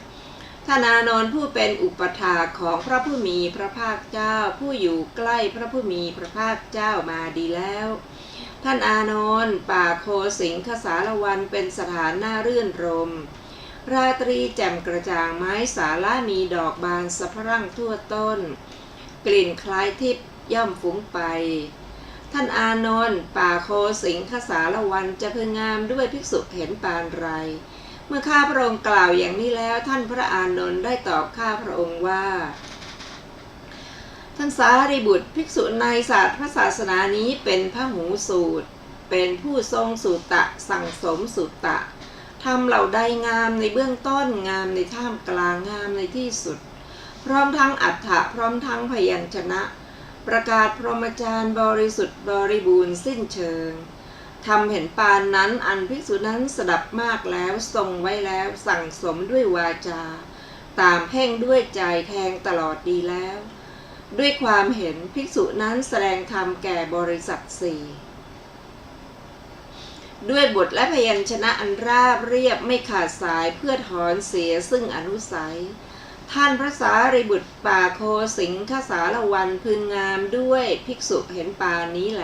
ท่านอานนท์ผู้เป็นอุปถากของพระผู้มีพระภาคเจ้าผู้อยู่ใกล้พระผู้มีพระภาคเจ้ามาดีแล้วท่านอานนท์ป่าโคสิงคสารวันเป็นสถานน่ารื่นรมราตรีแจ่มกระจ่างไม้สาละมีดอกบานสะพรั่งทั่วต้นกลิ่นคล้ายทิพย์ย่อมฟุ้งไปท่านอานนท์ป่าโคสิงคสารวันจะพึงงามด้วยภิกษุเห็นปานไรเมื่อข้าพระองค์กล่าวอย่างนี้แล้วท่านพระอานนท์ได้ตอบข้าพระองค์ว่าท่านสารีบุตรภิกษุในศาสตร์พระศาสนานี้เป็นพหูสูตรเป็นผู้ทรงสุตตะสั่งสมสุตตะทำเหล่าใดงามในเบื้องต้นงามในท่ามกลางงามในที่สุดพร้อมทั้งอรรถะพร้อมทั้งพยัญชนะประกาศพรหมจรรย์บริสุทธิ์บริบูรณ์สิ้นเชิงทำเห็นปานนั้นอันภิกษุนั้นสดับมากแล้วทรงไว้แล้วสั่งสมด้วยวาจาตามเพ่งด้วยใจแทงตลอดดีแล้วด้วยความเห็นภิกษุนั้นแสดงธรรมแก่บริษัทสี่ด้วยบทและพยัญชนะอันราบเรียบไม่ขาดสายเพื่อถอนเสียซึ่งอนุสัยท่านพระสารีบุตรป่าโคสิงคสารวันพึงงามด้วยภิกษุเห็นปานนี้แล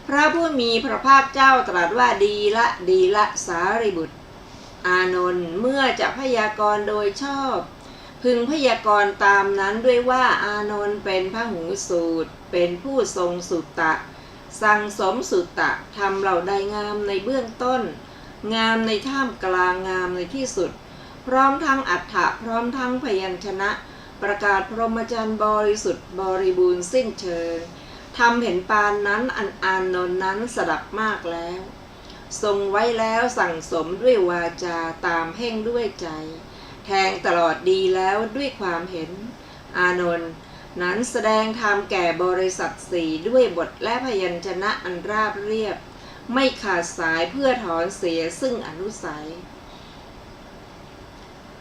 พระผู้มีพระภาคเจ้าตรัสว่าดีละสารีบุตรอานนท์เมื่อจะพยากรณ์โดยชอบพึงพยากรณ์ตามนั้นด้วยว่าอานนท์เป็นพหูสูตรเป็นผู้ทรงสุตตะสั่งสมสุตตะทำเหล่าใดงามในเบื้องต้นงามในท่ามกลางงามในที่สุดพร้อมทั้งอรรถะพร้อมทั้งพยัญชนะประกาศพรหมจรรย์บริสุทธิ์บริบูรณ์สิ้นเชิงทำเห็นปานนั้นอันอานนท์นั้นสดับมากแล้ว ทรงไว้แล้วสั่งสมด้วยวาจาตามเพ่งด้วยใจ แทงตลอดดีแล้วด้วยความเห็นอานนท์นั้นแสดงธรรมแก่บริษัทสี่ด้วยบทและพยัญชนะอันราบเรียบไม่ขาดสายเพื่อถอนเสียซึ่งอนุสัย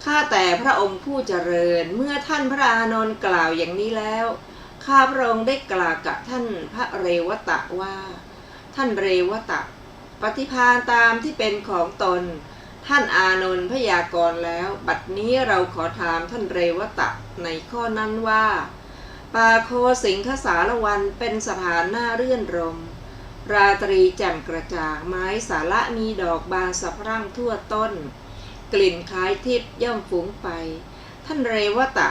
ข้าแต่พระองค์ผู้เจริญเมื่อท่านพระอานนท์กล่าวอย่างนี้แล้วข้าพระองค์ได้กล่าวกับท่านพระเรวตะว่าท่านเรวตะปฏิภาณตามที่เป็นของตนท่านอานนท์พยากรณ์แล้วบัดนี้เราขอถามท่านเรวตะในข้อนั้นว่าปาโคสิงคสารวันเป็นสถานน่ารื่นรมราตรีแจ่มกระจ่างไม้สาระมีดอกบานสะพรั่งทั่วต้นกลิ่นคล้ายทิพย์ย่อมฟุ้งไปท่านเรวตะ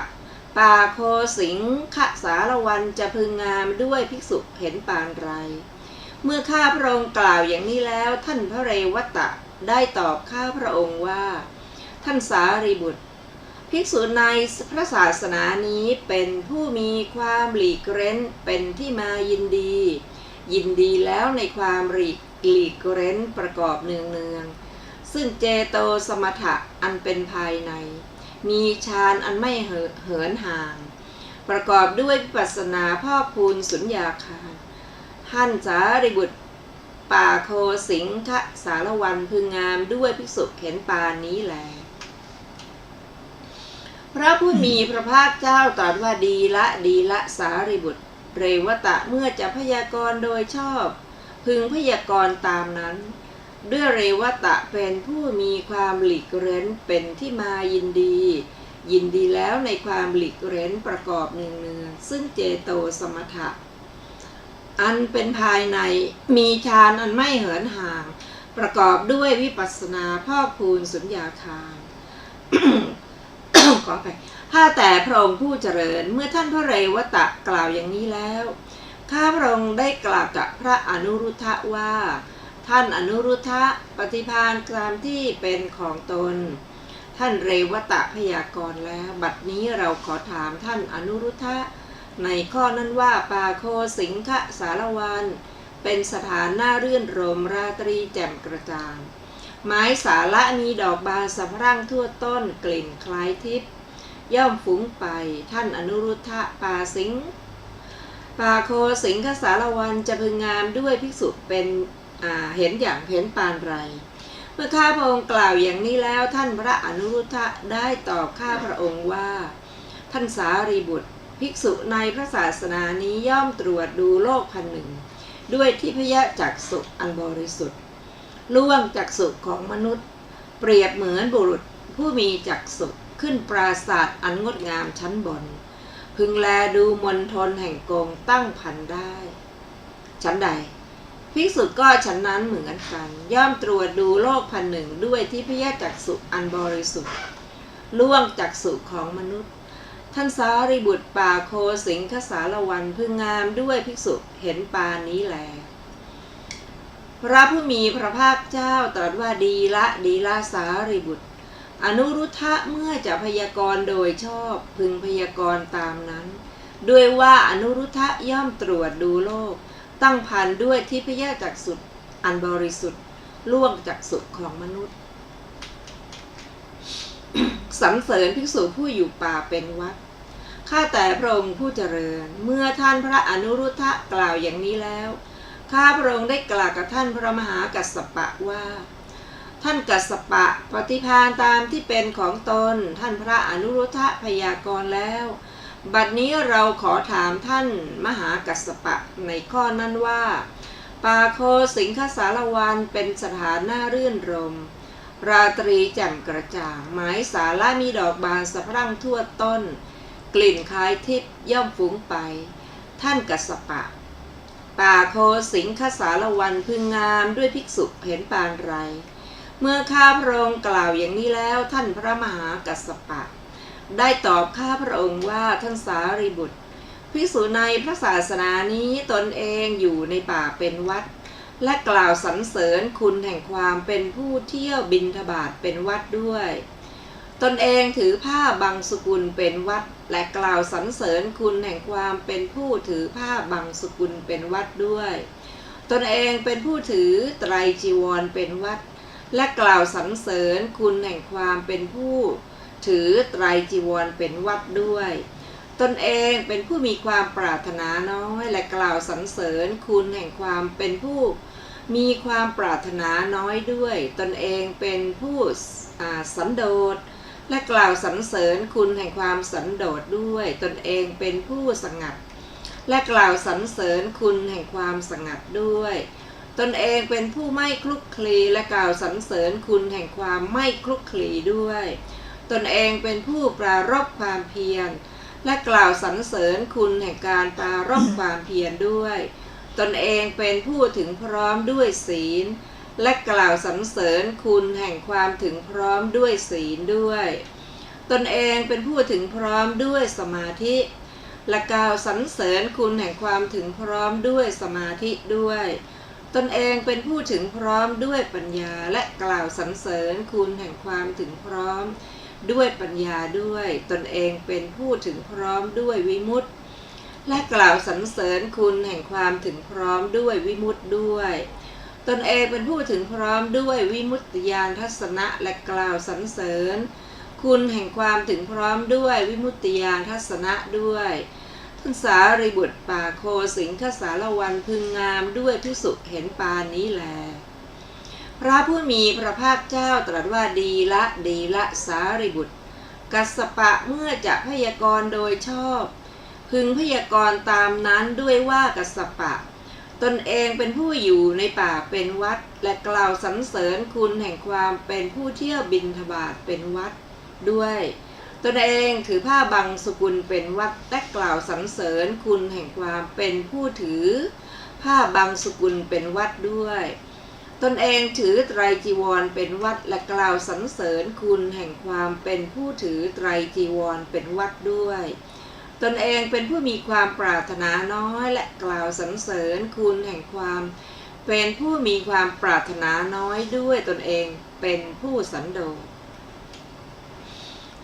ปาโคสิงคสารวันจะพึงงามด้วยภิกษุเห็นปานไรเมื่อข้าพระองค์กล่าวอย่างนี้แล้วท่านพระเรวตะได้ตอบข้าพระองค์ว่าท่านสารีบุตรภิกษุในพระศาสนานี้เป็นผู้มีความหลีกเร้นเป็นที่มายินดีแล้วในความหลีกเร้นประกอบเนืองซึ่งเจโตสมถะอันเป็นภายในมีฌานอันไม่เหินห่างประกอบด้วยวิปัสสนาพอกพูนสุญญาคารท่านสารีบุตรปาโคสิงคสารวันพึงงามด้วยภิกษุเห็นปานนี้แลพระผู้มีพระภาคเจ้าตรัสว่าดีละสารีบุตรเรวตะเมื่อจะพยากรณ์โดยชอบพึงพยากรณ์ตามนั้นด้วยเรวตะเป็นผู้มีความหลีกเร้นเป็นที่มายินดีแล้วในความหลีกเร้นประกอบเนืองซึ่งเจโตสมถะอันเป็นภายในมีฌานอันไม่เหินห่างประกอบด้วยวิปัสสนาพอกพูนสุญญาคาร ขอไปข้าแต่พระองค์ผู้เจริญเมื่อท่านพระเรวตะกล่าวอย่างนี้แล้วข้าพระองค์ได้กล่าวกับพระอนุรุทธะว่าท่านอนุรุทธะปฏิภาณตามที่เป็นของตนท่านเรวตะพยากรณ์แล้วบัดนี้เราขอถามท่านอนุรุทธะในข้อนั้นว่าปาโคสิงคสารวันเป็นสถานน่ารื่นรมราตรีแจ่มกระจ่างไม้สาระมีดอกบานสะพรั่งทั่วต้นกลิ่นคล้ายทิพย์ย่อมฟุ้งไปท่านอนุรุทธะปาโคสิงคสารวันจะพึงงามด้วยภิกษุเป็นเห็นปานไรเมื่อข้าพระองค์กล่าวอย่างนี้แล้วท่านพระอนุรุทธะได้ตอบข้าพระองค์ว่าท่านสารีบุตรภิกษุในพระศาสนานี้ย่อมตรวจดูโลกพันหนึ่งด้วยทิพยจักษุอันบริสุทธิ์ล่วงจักษุของมนุษย์เปรียบเหมือนบุรุษผู้มีจักษุขึ้นปราสาทอันงดงามชั้นบนพึงแลดูมณฑลแห่งกงตั้งพันได้ชั้นใดภิกษุก็ฉันนั้นเหมือนกันย่อมตรวจดูโลกพันหนึ่งด้วยทิพยจักษุอันบริสุทธิ์ล่วงจักษุของมนุษย์ท่านสารีบุตรปาโคสิงคสารวันพึงงามด้วยภิกษุเห็นปานนี้แลพระผู้มีพระภาคเจ้าตรัสว่าดีละสารีบุตรอนุรุทธะเมื่อจะพยากรณ์โดยชอบพึงพยากรณ์ตามนั้นด้วยว่าอนุรุทธะย่อมตรวจดูโลกตั้งพันด้วยทิพยจักษุอันบริสุทธิ์ล่วงจักษุของมนุษย์ สรรเสริญภิกษุผู้อยู่ป่าเป็นวัดข้าแต่พระองค์ผู้เจริญเมื่อท่านพระอนุรุทธะกล่าวอย่างนี้แล้วข้าพระองค์ได้กล่าวกับท่านพระมหากัสสปะว่าท่านกัสสปะปฏิภาณตามที่เป็นของตนท่านพระอนุรุทธะพยากรณ์แล้วบัดนี้เราขอถามท่านมหากัสสปะในข้อนั้นว่าปาโคสิงคสารวันเป็นสถานน่ารื่นรมราตรีแจ่มกระจ่างไม้สาระมีดอกบานสะพรั่งทั่วต้นกลิ่นคล้ายทิพย์ย่อมฟุ้งไปท่านกัสสปะปาโคสิงคสารวันพึงงามด้วยภิกษุเห็นปานไรเมื่อข้าพระองค์กล่าวอย่างนี้แล้วท่านพระมหากัสสปะได้ตอบข้าพระองค์ว่าท่านสารีบุตรภิกษุในพระศาสนานี้ตนเองอยู่ในป่าเป็นวัดและกล่าวสรรเสริญคุณแห่งความเป็นผู้เที่ยวบิณฑบาตเป็นวัดด้วยตนเองถือผ้าบังสุกุลเป็นวัดและกล่าวสรรเสริญคุณแห่งความเป็นผู้ถือผ้าบังสุกุลเป็นวัดด้วยตนเองเป็นผู้ถือไตรจีวรเป็นวัดและกล่าวสรรเสริญคุณแห่งความเป็นผู้ ถือไตรจีวรเป็นวัดด้วยตนเองเป็นผู้มีความปรารถนาน้อยและกล่าวสรรเสริญคุณแห่งความเป็นผู้มีความปรารถนาน้อยด้วยตนเองเป็นผู้สันโดษและกล่าวสรรเสริญคุณแห่งความสันโดษด้วยตนเองเป็นผู้สงัดและกล่าวสรรเสริญคุณแห่งความสงัดด้วยตนเองเป็นผู้ไม่คลุกคลีและกล่าวสรรเสริญคุณแห่งความไม่คลุกคลีด้วยตนเองเป็นผู้ปรารภความเพียรและกล่าวสรรเสริญคุณแห่งการปรารภความเพียรด้วยตนเองเป็นผู้ถึงพร้อมด้วยศีลและกล่าวสรรเสริญคุณแห่งความถึงพร้อมด้วยศีลด้วยตนเองเป็นผู้ถึงพร้อมด้วยสมาธิและกล่าวสรรเสริญคุณแห่งความถึงพร้อมด้วยสมาธิด้วยตนเองเป็นผู้ถึงพร้อมด้วยปัญญาและกล่าวสรรเสริญคุณแห่งความถึงพร้อมด้วยปัญญาด้วยตนเองเป็นผู้ถึงพร้อมด้วยวิมุตติและกล่าวสรรเสริญคุณแห่งความถึงพร้อมด้วยวิมุตติด้วยตนเองเป็นผู้ถึงพร้อมด้วยวิมุตติญาณทัศนะและกล่าวสรรเสริญคุณแห่งความถึงพร้อมด้วยวิมุตติญาณทัศนะด้วยท่านสารีบุตรป่าโคสิงคสารวันพึงงามด้วยภิกษุเห็นปานนี้แลพระผู้มีพระภาคเจ้าตรัสว่าดีละสารีบุตรกัสสปะเมื่อจะพยากรณ์โดยชอบพึงพยากรณ์ตามนั้นด้วยว่ากัสสปะตนเองเป็นผู้อยู่ในป่าเป็นวัดและกล่าวสรรเสริญคุณแห่งความเป็นผู้เที่ยวบิณฑบาตเป็นวัดด้วยตนเองถือผ้าบังสุกุลเป็นวัดและกล่าวสรรเสริญคุณแห่งความเป็นผู้ถือผ้าบังสุกุลเป็นวัดด้วยตนเองถือไตรจีวรเป็นวัดและกล่าวสรรเสริญคุณแห่งความเป็นผู้ถือไตรจีวรเป็นวัดด้วยตนเองเป็นผู้มีความปรารถนาน้อยและกล่าวสรรเสริญคุณแห่งความเป็นผู้มีความปรารถนาน้อยด้วยตนเองเป็นผู้สันโดษ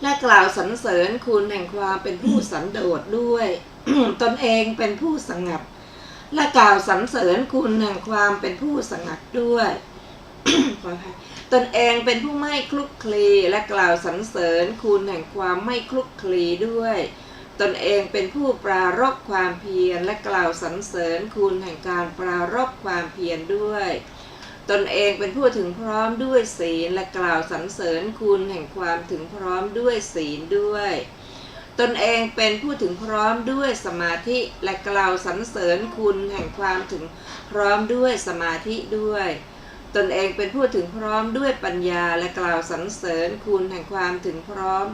และกล่าวสรรเสริญคุณแห่งความเป็นผู้สันโดษด้วย ตนเองเป็นผู้สงัดและกล่าวสรรเสริญคุณแห่งความเป็นผู้สงัดด้วย ตนเองเป็นผู้ไม่คลุกคลีและกล่าวสรรเสริญคุณแห่งความไม่คลุกคลีด้วยตนเองเป็นผู้ปรารภความเพียรและกล่าวสรรเสริญคุณแห่งการปรารภความเพียรด้วยตนเองเป็นผู้ถึงพร้อมด้วยศีลและกล่าวสรรเสริญคุณแห่งความถึงพร้อมด้วยศีลด้วยตนเองเป็นผู้ถึงพร้อมด้วยสมาธิและกล่าวสรรเสริญคุณแห่งความถึงพร้อมด้วยสมาธิด้วยตนเองเป็นผู้ถึงพร้อมด้วยปัญญาและกล่าวสรรเสริญคุณแห่งความถึงพร้อม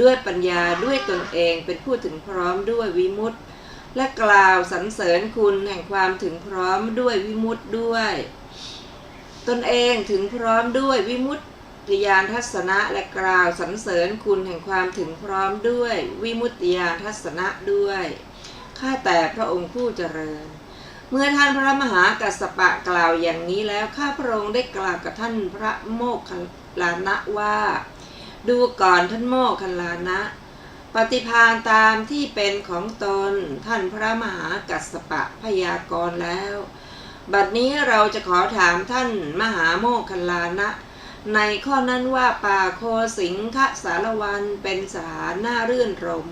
ด้วยปัญญาด้วยตนเองเป็นผู้ถึงพร้อมด้วยวิมุตติและกล่าวสรรเสริญคุณแห่งความถึงพร้อมด้วยวิมุตติด้วยตนเองถึงพร้อมด้วยวิมุตติญาณทัศนะและกล่าวสรรเสริญคุณแห่งความถึงพร้อมด้วยวิมุตติญาณทัศนะด้วยข้าแต่พระองค์ผู้เจริญเมื่อท่านพระมหากัสสปะกล่าวอย่างนี้แล้วข้าพระองค์ได้กล่าวกับท่านพระโมคคัลลานะว่าดูก่อนท่านโมคคัลลานะปฏิภาณตามที่เป็นของตนท่านพระมหากัสสปะพยากรณ์แล้วบัดนี้เราจะขอถามท่านมหาโมคคัลลานะในข้อนั้นว่าป่าโคสิงคสารวันเป็นสถานน่ารื่นรม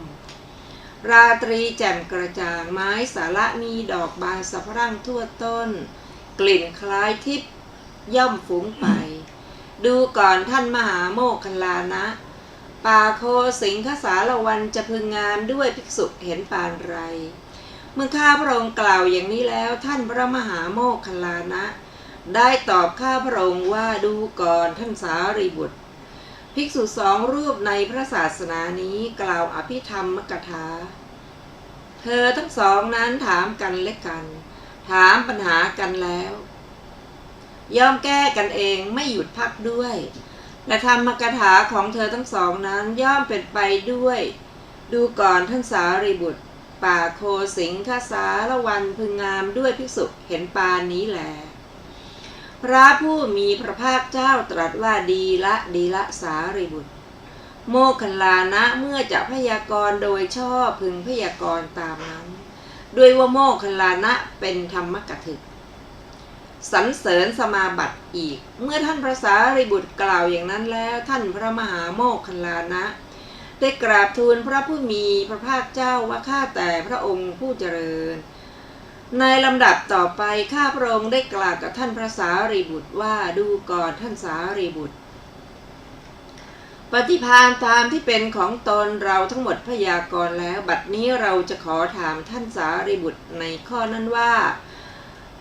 ราตรีแจ่มกระจ่างไม้สาระมีดอกบานสะพรั่งทั่วต้นกลิ่นคล้ายทิพย์ย่อมฟุ้งไปดูก่อนท่านมหาโมคคัลลานะป่าโคสิงคสารวันจะพึงงามด้วยภิกษุเห็นปานไรเมื่อข้าพระองค์กล่าวอย่างนี้แล้วท่านพระมหาโมคคัลลานะได้ตอบข้าพระองค์ว่าดูก่อนท่านสารีบุตรภิกษุสองรูปในพระศาสนานี้กล่าวอภิธรรมกถาเธอทั้งสองนั้นถามกันและกันถามปัญหากันแล้วย่อมแก้กันเองไม่หยุดพักด้วยและธรรมกถาของเธอทั้งสองนั้นย่อมเป็นไปด้วยดูก่อนท่านสารีบุตรป่าโคสิงคสารวันพึงงามด้วยภิกษุเห็นปานนี้แลพระผู้มีพระภาคเจ้าตรัสว่าดีละสารีบุตรโมคคัลลานะเมื่อจะพยากรณ์โดยชอบพึงพยากรณ์ตามนั้นด้วยว่าโมคคัลลานะเป็นธรรมกถึกสรรเสริญสมาบัติอีกเมื่อท่านพระสารีบุตรกล่าวอย่างนั้นแล้วท่านพระมหาโมคคัลลานะ ได้กราบทูลพระผู้มีพระภาคเจ้าว่าข้าแต่พระองค์ผู้เจริญในลำดับต่อไปข้าพระองค์ได้กล่าวกับท่านพระสารีบุตรว่าดูก่อนท่านสารีบุตรปฏิภาณตามที่เป็นของตนเราทั้งหมดพยากรณ์แล้วบัดนี้เราจะขอถามท่านสารีบุตรในข้อนั้นว่า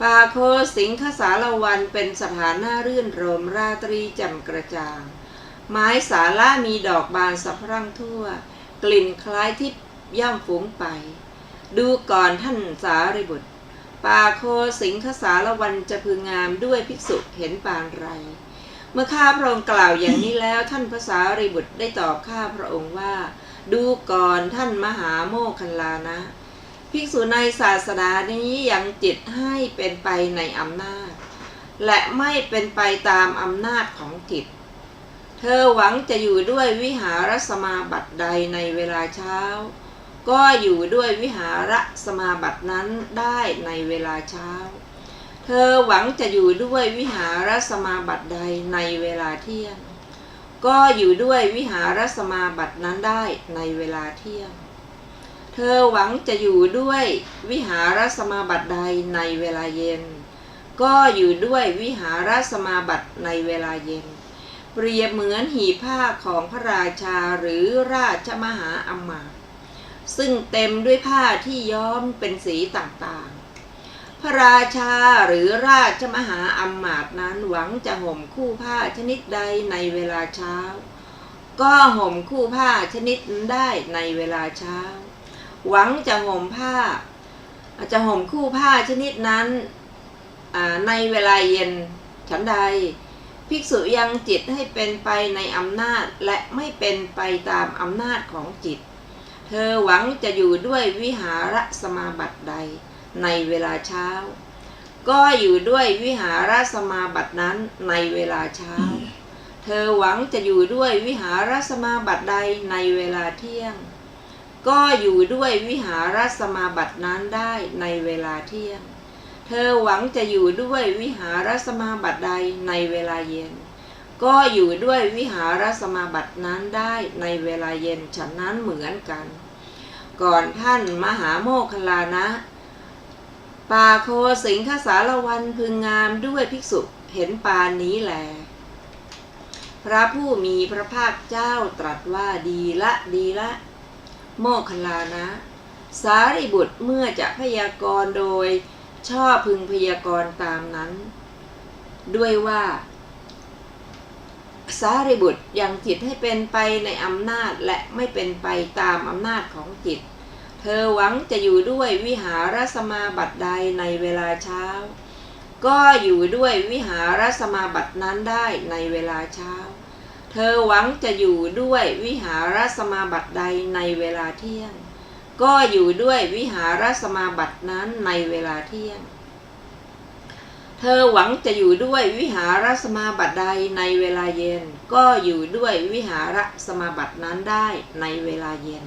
ปาโคสิงคสารวันเป็นสถานน่ารื่นรมราตรีแจ่มกระจ่างไม้สาละมีดอกบานสะพรั่งทั่วกลิ่นคล้ายทิพย์ย่ำฟุ้งไปดูก่อนท่านสารีบุตรปาโคสิงคสารวันจะพึงงามด้วยภิกษุเห็นปานไรเมื่อข้าพระองค์กล่าวอย่างนี้แล้วท่านพระสารีบุตรได้ตอบข้าพระองค์ว่าดูก่อนท่านมหาโมคคัลลานะภิกษุในศาสนานี้ยังจิตให้เป็นไปในอำนาจและไม่เป็นไปตามอำนาจของจิตเธอหวังจะอยู่ด้วยวิหารสมาบัติใดในเวลาเช้าก็อยู่ด้วยวิหารสมาบัตินั้นได้ในเวลาเช้าเธอหวังจะอยู่ด้วยวิหารสมาบัติใดในเวลาเที่ยงก็อยู่ด้วยวิหารสมาบัตินั้นได้ในเวลาเที่ยงเธอหวังจะอยู่ด้วยวิหารสมาบัติใดในเวลาเย็นก็อยู่ด้วยวิหารสมาบัติในเวลาเย็นเปรียบเหมือนหีบผ้าของพระราชาหรือราชมหาอมาตย์ซึ่งเต็มด้วยผ้าที่ย้อมเป็นสีต่างๆพระราชาหรือราชมหาอมาตย์นั้นหวังจะห่มคู่ผ้าชนิดใดในเวลาเช้าก็ห่มคู่ผ้าชนิดนั้นได้ในเวลาเช้าหวังจะห่มคู่ผ้าชนิดนั้นในเวลาเย็นฉันใดภิกษุยังจิตให้เป็นไปในอำนาจและไม่เป็นไปตามอำนาจของจิตเธอหวังจะอยู่ด้วยวิหารสมาบัติใดในเวลาเช้าก็อยู่ด้วยวิหารสมาบัตินั้นในเวลาเช้าเธอหวังจะอยู่ด้วยวิหารสมาบัติใดในเวลาเที่ยงก็อยู่ด้วยวิหารสมาบัตินั้นได้ในเวลาเที่ยงเธอหวังจะอยู่ด้วยวิหารสมาบัติใดในเวลาเย็นก็อยู่ด้วยวิหารสมาบัตินั้นได้ในเวลาเย็นฉะนั้นเหมือนกันก่อนท่านมหาโมคคัลลานะปาโคสิงคสารวันพึงงามด้วยภิกษุเห็นปานนี้แลพระผู้มีพระภาคเจ้าตรัสว่าดีละโมคคัลลานะสารีบุตรเมื่อจะพยากรณ์โดยชอบพึงพยากรณ์ตามนั้นด้วยว่าสารีบุตรยังจิตให้เป็นไปในอำนาจและไม่เป็นไปตามอำนาจของจิตเธอหวังจะอยู่ด้วยวิหารสมาบัติใดในเวลาเช้าก็อยู่ด้วยวิหารสมาบัตินั้นได้ในเวลาเช้าเธอหวังจะอยู่ด้วยวิหารสมาบัติใดในเวลาเที่ยงก็อยู่ด้วยวิหารสมาบัตินั้นในเวลาเที่ยงเธอหวังจะอยู่ด้วยวิหารสมาบัติใดในเวลาเย็นก็อยู่ด้วยวิหารสมาบัตินั้นได้ในเวลาเย็น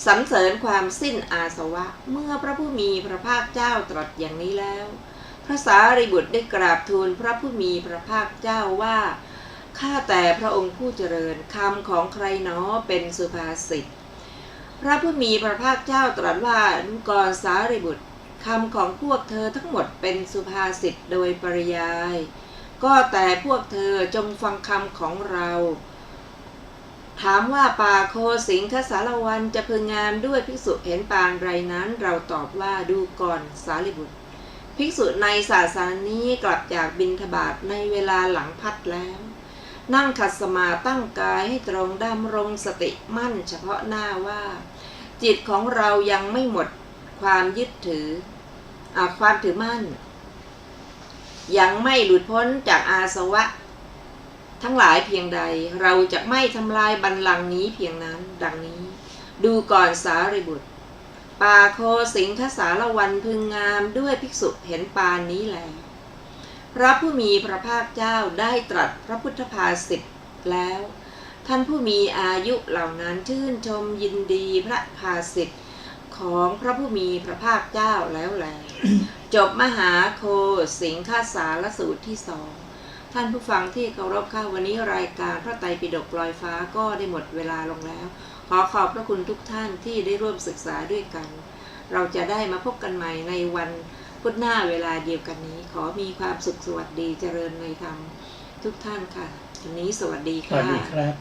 สรรเสริญความสิ้นอาสวะเมื่อพระผู้มีพระภาคเจ้าตรัสอย่างนี้แล้วพระสารีบุตรได้กราบทูลพระผู้มีพระภาคเจ้าว่าข้าแต่พระองค์ผู้เจริญคำของใครหนอเป็นสุภาษิตพระผู้มีพระภาคเจ้าตรัสว่าดูก่อนสารีบุตรคำของพวกเธอทั้งหมดเป็นสุภาษิตโดยปริยายก็แต่พวกเธอจงฟังคำของเราถามว่าปาโคสิงคสารวันจะพึงงามด้วยภิกษุเห็นปานไรนั้นเราตอบว่าดูก่อนสารีบุตรภิกษุในศาสนานี้กลับจากบิณฑบาตในเวลาหลังพัดแล้วนั่งขัดสมาธิตั้งกายให้ตรงดำรงสติมั่นเฉพาะหน้าว่าจิตของเรายังไม่หมดความยึดถือความถือมั่นยังไม่หลุดพ้นจากอาสวะทั้งหลายเพียงใดเราจะไม่ทำลายบัลลังก์นี้เพียงนั้นดังนี้ดูก่อนสารีบุตรปาโคสิงคสารวันพึงงามด้วยภิกษุเห็นปานนี้แลพระผู้มีพระภาคเจ้าได้ตรัสพระพุทธภาษิตแล้วท่านผู้มีอายุเหล่านั้นชื่นชมยินดีพระภาษิตของพระผู้มีพระภาคเจ้าแล้วแล จบมหาโคสิงคสารสูตรที่2พ ท่านผู้ฟังที่เคารพค่ะวันนี้รายการพระไตรปิฎกลอยฟ้าก็ได้หมดเวลาลงแล้ว ขอขอบพระคุณทุกท่านที่ได้ร่วมศึกษาด้วยกัน เราจะได้มาพบกันใหม่ในวันพุธหน้าเวลาเดียวกันนี้ ขอมีความสุขสวัสดีเจริญในธรรมทุกท่านค่ะวันนี้สวัสดี สวั ค่ะ สดีครับ